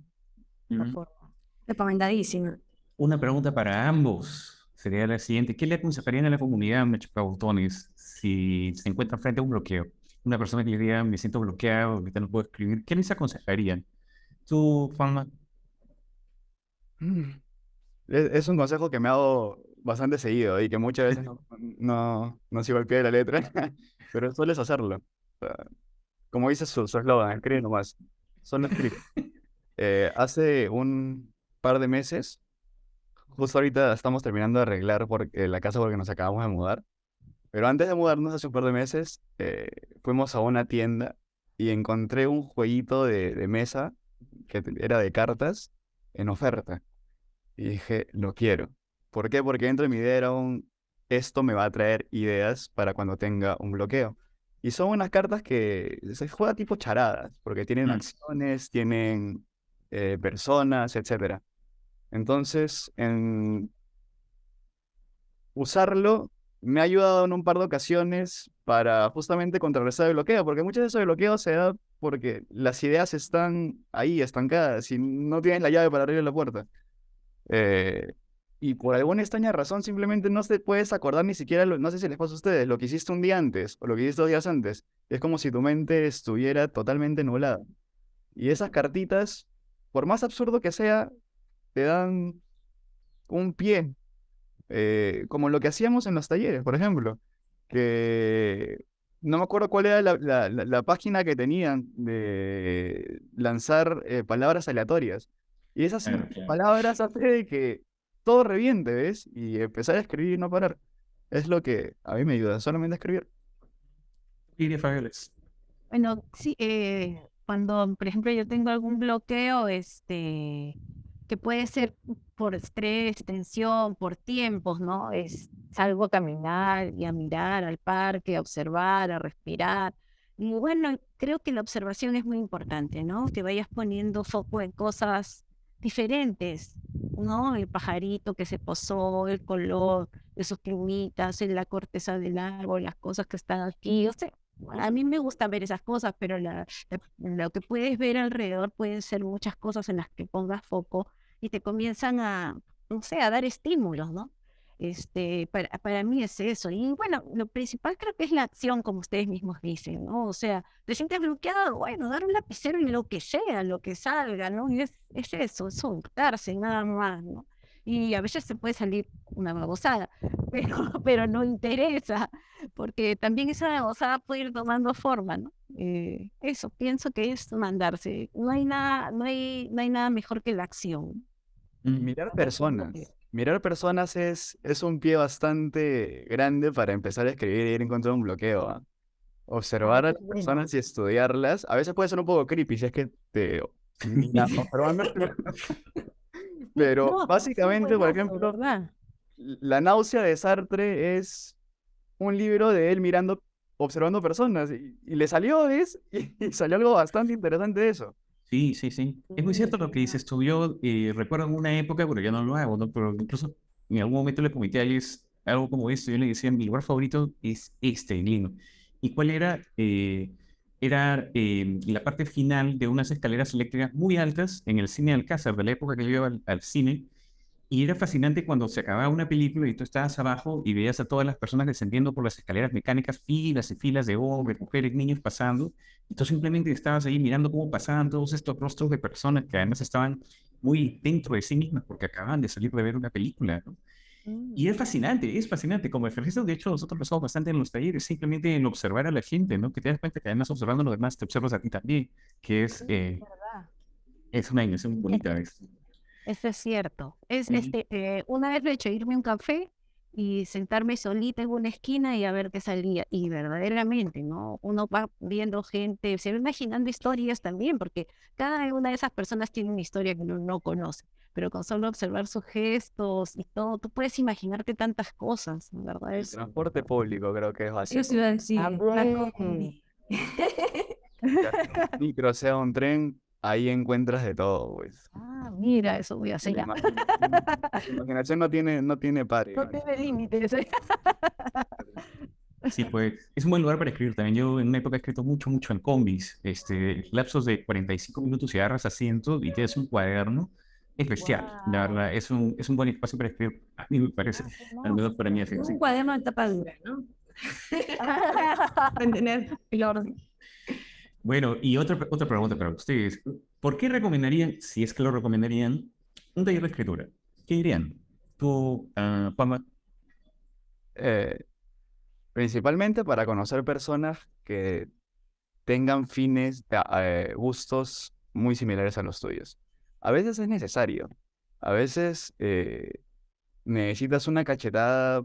S4: La
S1: Mm.
S4: forma.
S2: Recomendadísimo.
S1: Una pregunta para ambos sería la siguiente. ¿Qué le aconsejarían a la comunidad Mechipautones si se encuentran frente a un bloqueo? Una persona que le diga, me siento bloqueado, ahorita no puedo escribir. ¿Qué les aconsejarían? Tú, Juanma.
S3: Mm. Es un consejo que me hago bastante seguido y que muchas veces no sigo al pie de la letra, pero sueles hacerlo. O sea, como dice su eslogan, escribe nomás. Solo escribe. Hace un par de meses, justo ahorita estamos terminando de arreglar la casa porque nos acabamos de mudar. Pero antes de mudarnos, hace un par de meses, fuimos a una tienda y encontré un jueguito de mesa que era de cartas en oferta. Y dije, lo quiero. ¿Por qué? Porque dentro de mi idea era esto me va a traer ideas para cuando tenga un bloqueo. Y son unas cartas que se juega tipo charadas, porque tienen acciones, tienen personas, etcétera. Entonces, en usarlo me ha ayudado en un par de ocasiones para justamente contrarrestar el bloqueo, porque muchas veces el bloqueo se da porque las ideas están ahí, estancadas, y no tienes la llave para abrir la puerta. Eh, y por alguna extraña razón simplemente no te puedes acordar ni siquiera, no sé si les pasa a ustedes, lo que hiciste un día antes o lo que hiciste 2 días antes. Es como si tu mente estuviera totalmente nublada. Y esas cartitas, por más absurdo que sea, te dan un pie, como lo que hacíamos en los talleres, por ejemplo, que no me acuerdo cuál era la página que tenían de lanzar palabras aleatorias. Y esas
S1: Claro, claro.
S3: palabras hacen que todo reviente, ¿ves? Y empezar a escribir y no parar. Es lo que a mí me ayuda, solamente a escribir.
S1: Lidia Fabioles.
S4: Bueno, sí, cuando, por ejemplo, yo tengo algún bloqueo, que puede ser por estrés, tensión, por tiempos, ¿no? Salgo a caminar y a mirar al parque, a observar, a respirar. Y bueno, creo que la observación es muy importante, ¿no? Que vayas poniendo foco en cosas diferentes, ¿no? El pajarito que se posó, el color de sus plumitas, en la corteza del árbol, las cosas que están aquí. O sea, a mí me gusta ver esas cosas, pero lo que puedes ver alrededor pueden ser muchas cosas en las que pongas foco y te comienzan a, no sé, a dar estímulos, ¿no? Para mí es eso. Y bueno, lo principal creo que es la acción, como ustedes mismos dicen, ¿no? O sea, te sientes bloqueado, bueno, dar un lapicero en lo que sea, lo que salga, ¿no? Y es eso, es soltarse, nada más, ¿no? Y a veces se puede salir una babosada, pero no interesa, porque también esa babosada puede ir tomando forma, ¿no? Eso, pienso que es mandarse. No hay nada mejor que la acción.
S3: Mirar personas es un pie bastante grande para empezar a escribir y ir en contra de un bloqueo, ¿ah? Observar a las
S4: Bueno.
S3: personas y estudiarlas, a veces puede ser un poco creepy si es que te miran observando, pero
S4: No,
S3: básicamente, por
S4: buenazo,
S3: ejemplo,
S4: ¿verdad?
S3: La náusea de Sartre es un libro de él observando personas, y le salió, y salió algo bastante interesante de eso.
S1: Sí, sí, sí. Es muy cierto lo que dices tú. Yo recuerdo en una época, pero ya no lo hago, ¿no? Pero incluso en algún momento le comenté a Alice algo como esto. Yo le decía, mi lugar favorito es este, el Lino. ¿Y cuál era? Era la parte final de unas escaleras eléctricas muy altas en el cine Alcázar, de la época que yo iba al cine. Y era fascinante cuando se acababa una película y tú estabas abajo y veías a todas las personas descendiendo por las escaleras mecánicas, filas y filas de hombres, mujeres, niños pasando. Y tú simplemente estabas ahí mirando cómo pasaban todos estos rostros de personas que además estaban muy dentro de sí mismas porque acababan de salir de ver una película, ¿no? Y es fascinante. Como ejercicio, de hecho, nosotros lo usamos bastante en los talleres, simplemente en observar a la gente, ¿no? Que te das cuenta que además observando a los demás te observas a ti también, que
S4: ¿Verdad?
S1: es una dimensión muy bonita.
S4: Eso es cierto.
S1: Ujú.
S4: Una vez lo he hecho, irme a un café y sentarme solita en una esquina y a ver qué salía. Y verdaderamente, ¿no? Uno va viendo gente, se va imaginando historias también, porque cada una de esas personas tiene una historia que uno no conoce. Pero con solo observar sus gestos y todo, tú puedes imaginarte tantas cosas, ¿verdad?
S3: El transporte público creo que es
S2: Yo se
S3: básico.
S2: iba a decir, la
S4: También.
S2: combi.
S3: Ya sea un micro, sea un tren, ahí encuentras de todo, pues.
S4: Mira, eso voy a hacer
S3: La
S4: ya.
S3: imaginación no tiene pare.
S4: No tiene límites.
S1: Sí, pues es un buen lugar para escribir también. Yo en una época he escrito mucho, mucho en combis, lapsos de 45 minutos y agarras asiento y tienes un cuaderno especial. La
S4: Wow.
S1: verdad, es un buen espacio para escribir. A mí me parece, al menos para mí así.
S2: Un cuaderno de tapa dura, ¿no? Para tener el orden.
S1: Bueno, y otra pregunta para ustedes. ¿Por qué recomendarían, si es que lo recomendarían, un taller de escritura? ¿Qué dirían? Tú, Juanma.
S3: Eh, Principalmente para conocer personas que tengan gustos muy similares a los tuyos. A veces es necesario. A veces necesitas una cachetada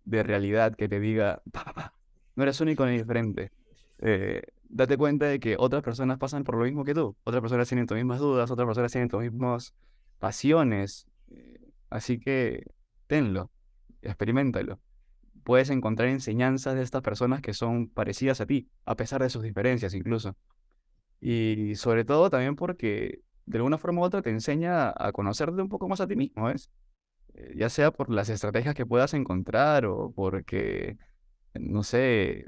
S3: de realidad que te diga, "Pa, pa, pa, no eres único ni diferente. Date cuenta de que otras personas pasan por lo mismo que tú. Otras personas tienen tus mismas dudas, otras personas tienen tus mismas pasiones. Así que tenlo, experiméntalo. Puedes encontrar enseñanzas de estas personas que son parecidas a ti, a pesar de sus diferencias incluso. Y sobre todo también porque de alguna forma u otra te enseña a conocerte un poco más a ti mismo, ¿ves? Ya sea por las estrategias que puedas encontrar o porque, no sé,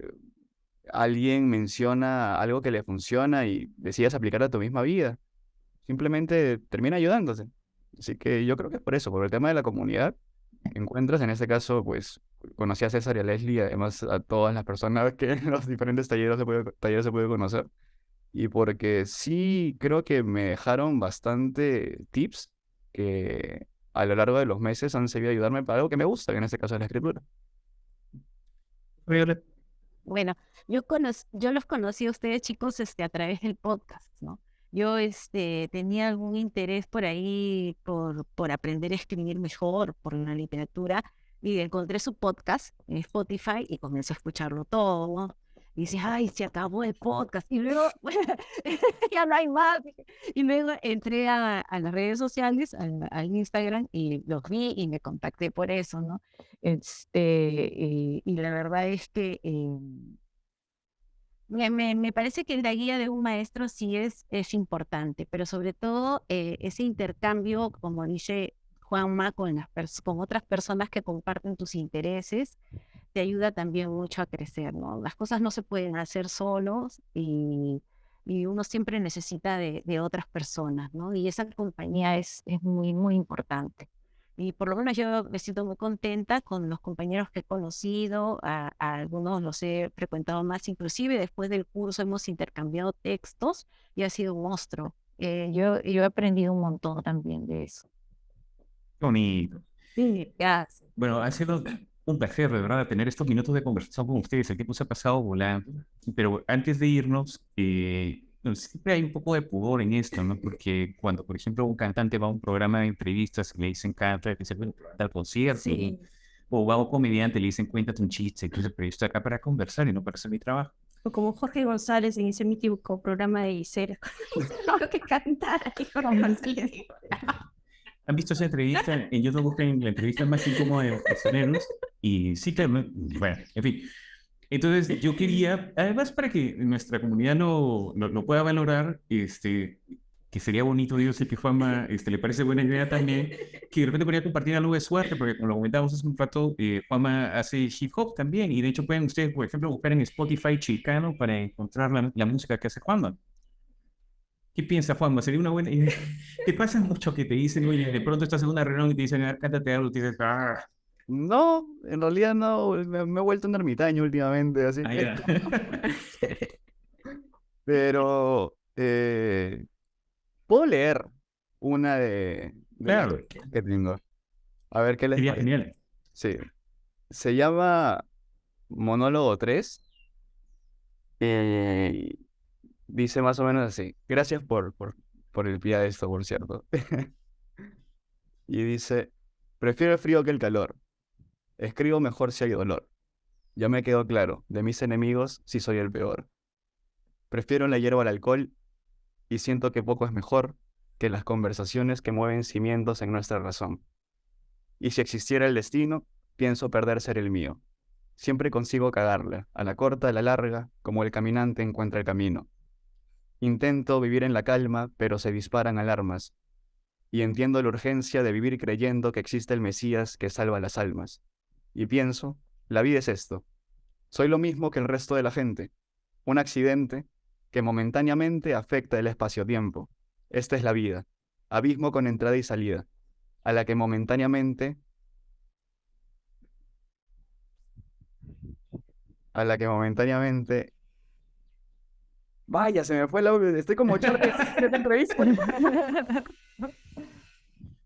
S3: alguien menciona algo que le funciona y decidas aplicar a tu misma vida. Simplemente termina ayudándote. Así que yo creo que es por eso, por el tema de la comunidad, encuentras en este caso, pues, conocí a César y a Leslie, y además a todas las personas que en los diferentes talleres se puede conocer. Y porque sí creo que me dejaron bastante tips que a lo largo de los meses han servido a ayudarme para algo que me gusta, que en este caso es la escritura.
S4: Bueno, yo los conocí a ustedes, chicos, a través del podcast, ¿no? Yo, tenía algún interés por ahí, por aprender a escribir mejor, por la literatura, y encontré su podcast en Spotify y comencé a escucharlo todo, ¿no? Y dices, ay, se acabó el podcast. Y luego, ya no hay más. Y luego entré a las redes sociales, al Instagram, y los vi y me contacté por eso, ¿no? Y la verdad es que me parece que la guía de un maestro sí es importante, pero sobre todo ese intercambio, como dice Juanma, con otras personas que comparten tus intereses, te ayuda también mucho a crecer, ¿no? Las cosas no se pueden hacer solos y uno siempre necesita de otras personas, ¿no? Y esa compañía es muy, muy importante. Y por lo menos yo me siento muy contenta con los compañeros que he conocido, a algunos los he frecuentado más, inclusive después del curso hemos intercambiado textos y ha sido un monstruo. Yo he aprendido un montón también de eso.
S1: Qué bonito.
S2: Sí, gracias.
S1: Bueno, ha sido un placer, de verdad, tener estos minutos de conversación con ustedes. El tiempo se ha pasado volando. Pero antes de irnos, bueno, siempre hay un poco de pudor en esto, ¿no? Porque cuando, por ejemplo, un cantante va a un programa de entrevistas y le dicen canta, le dicen, bueno, canta al concierto, ¿no?
S2: Sí.
S1: O va a un comediante y le dicen cuéntate un chiste. Entonces, pero yo estoy acá para conversar y no para hacer mi trabajo.
S2: O como Jorge González en ese mítico programa de Isera. Tengo que cantar aquí con González.
S1: ¿Han visto esa entrevista? En YouTube buscan la entrevista más incómoda de los prisioneros. Y sí, claro, bueno, en fin. Entonces, yo quería, además para que nuestra comunidad lo pueda valorar, que sería bonito, yo sé que Juanma le parece buena idea también, que de repente podría compartir algo de suerte, porque como lo comentábamos hace un rato, Juanma hace hip hop también, y de hecho pueden ustedes, por ejemplo, buscar en Spotify Chicano para encontrar la música que hace Juanma. ¿Qué piensa Juanma? ¿Sería una buena idea? ¿Te pasa mucho que te dicen, oye, de pronto estás en una reunión y te dicen, cántate algo, y te dices, ah,
S3: No, en realidad no, me he vuelto un ermitaño últimamente, así.
S1: ah, ya.
S3: Pero puedo leer una de las
S1: Claro,
S3: que tengo. A ver qué les
S1: sería
S3: parece.
S1: genial.
S3: Sí. Se llama Monólogo 3. Dice más o menos así. Gracias por el pie de esto, por cierto. Y dice, prefiero el frío que el calor. Escribo mejor si hay dolor. Ya me quedó claro, de mis enemigos sí soy el peor. Prefiero la hierba al alcohol y siento que poco es mejor que las conversaciones que mueven cimientos en nuestra razón. Y si existiera el destino, pienso perder ser el mío. Siempre consigo cagarla, a la corta, a la larga, como el caminante encuentra el camino. Intento vivir en la calma, pero se disparan alarmas. Y entiendo la urgencia de vivir creyendo que existe el Mesías que salva las almas. Y pienso, la vida es esto. Soy lo mismo que el resto de la gente. Un accidente que momentáneamente afecta el espacio-tiempo. Esta es la vida. Abismo con entrada y salida. A la que momentáneamente... Vaya, se me fue el audio. Estoy como Charlie en esta entrevista.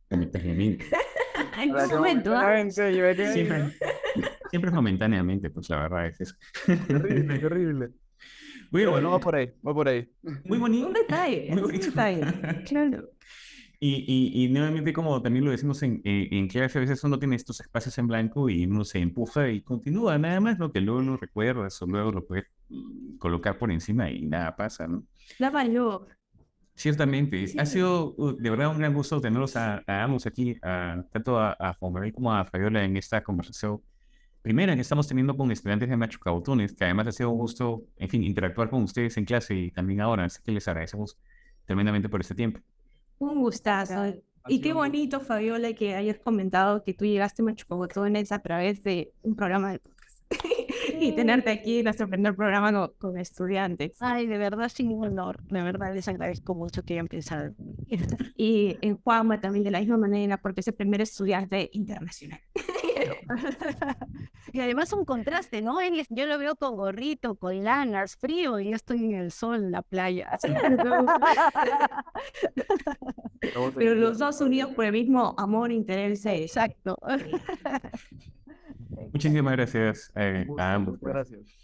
S1: Momentáneamente.
S2: En un momento, ¿ah?
S1: Siempre, siempre es momentáneamente, pues la verdad es eso.
S3: Horrible, qué horrible.
S1: Muy
S3: Bueno, va
S1: bueno,
S3: por ahí, va por ahí.
S1: muy bonito.
S2: Un detalle,
S1: Muy
S2: un
S1: bonito.
S2: detalle. Claro.
S1: Y nuevamente, como también lo decimos en clase, a veces uno tiene estos espacios en blanco y uno se empuja y continúa, nada más lo que luego no recuerdas o luego lo puedes colocar por encima y nada pasa, ¿no?
S2: La valió.
S1: Ciertamente, ha sido de verdad un gran gusto tenerlos a ambos aquí, tanto a Juan Manuel como a Fabiola en esta conversación primera que estamos teniendo con estudiantes de Machucautones, que además ha sido un gusto, en fin, interactuar con ustedes en clase y también ahora, así que les agradecemos tremendamente por este tiempo.
S2: Un gustazo. Y qué bonito, Fabiola, que hayas comentado que tú llegaste a Machucobotones a través de un programa de podcast. Y tenerte aquí en nuestro primer programa con estudiantes.
S4: Ay, de verdad, sin un honor. De verdad, les agradezco mucho que hayan pensado en mí.
S2: Y en Juanma también de la misma manera, porque es el primer estudiante internacional.
S4: Y además un contraste, ¿no? Yo lo veo con gorrito, con lanas, frío, y yo estoy en el sol, en la playa.
S2: Pero los dos unidos por el mismo amor, interés.
S4: Exacto.
S1: Muchísimas gracias a ambos.
S3: Gracias.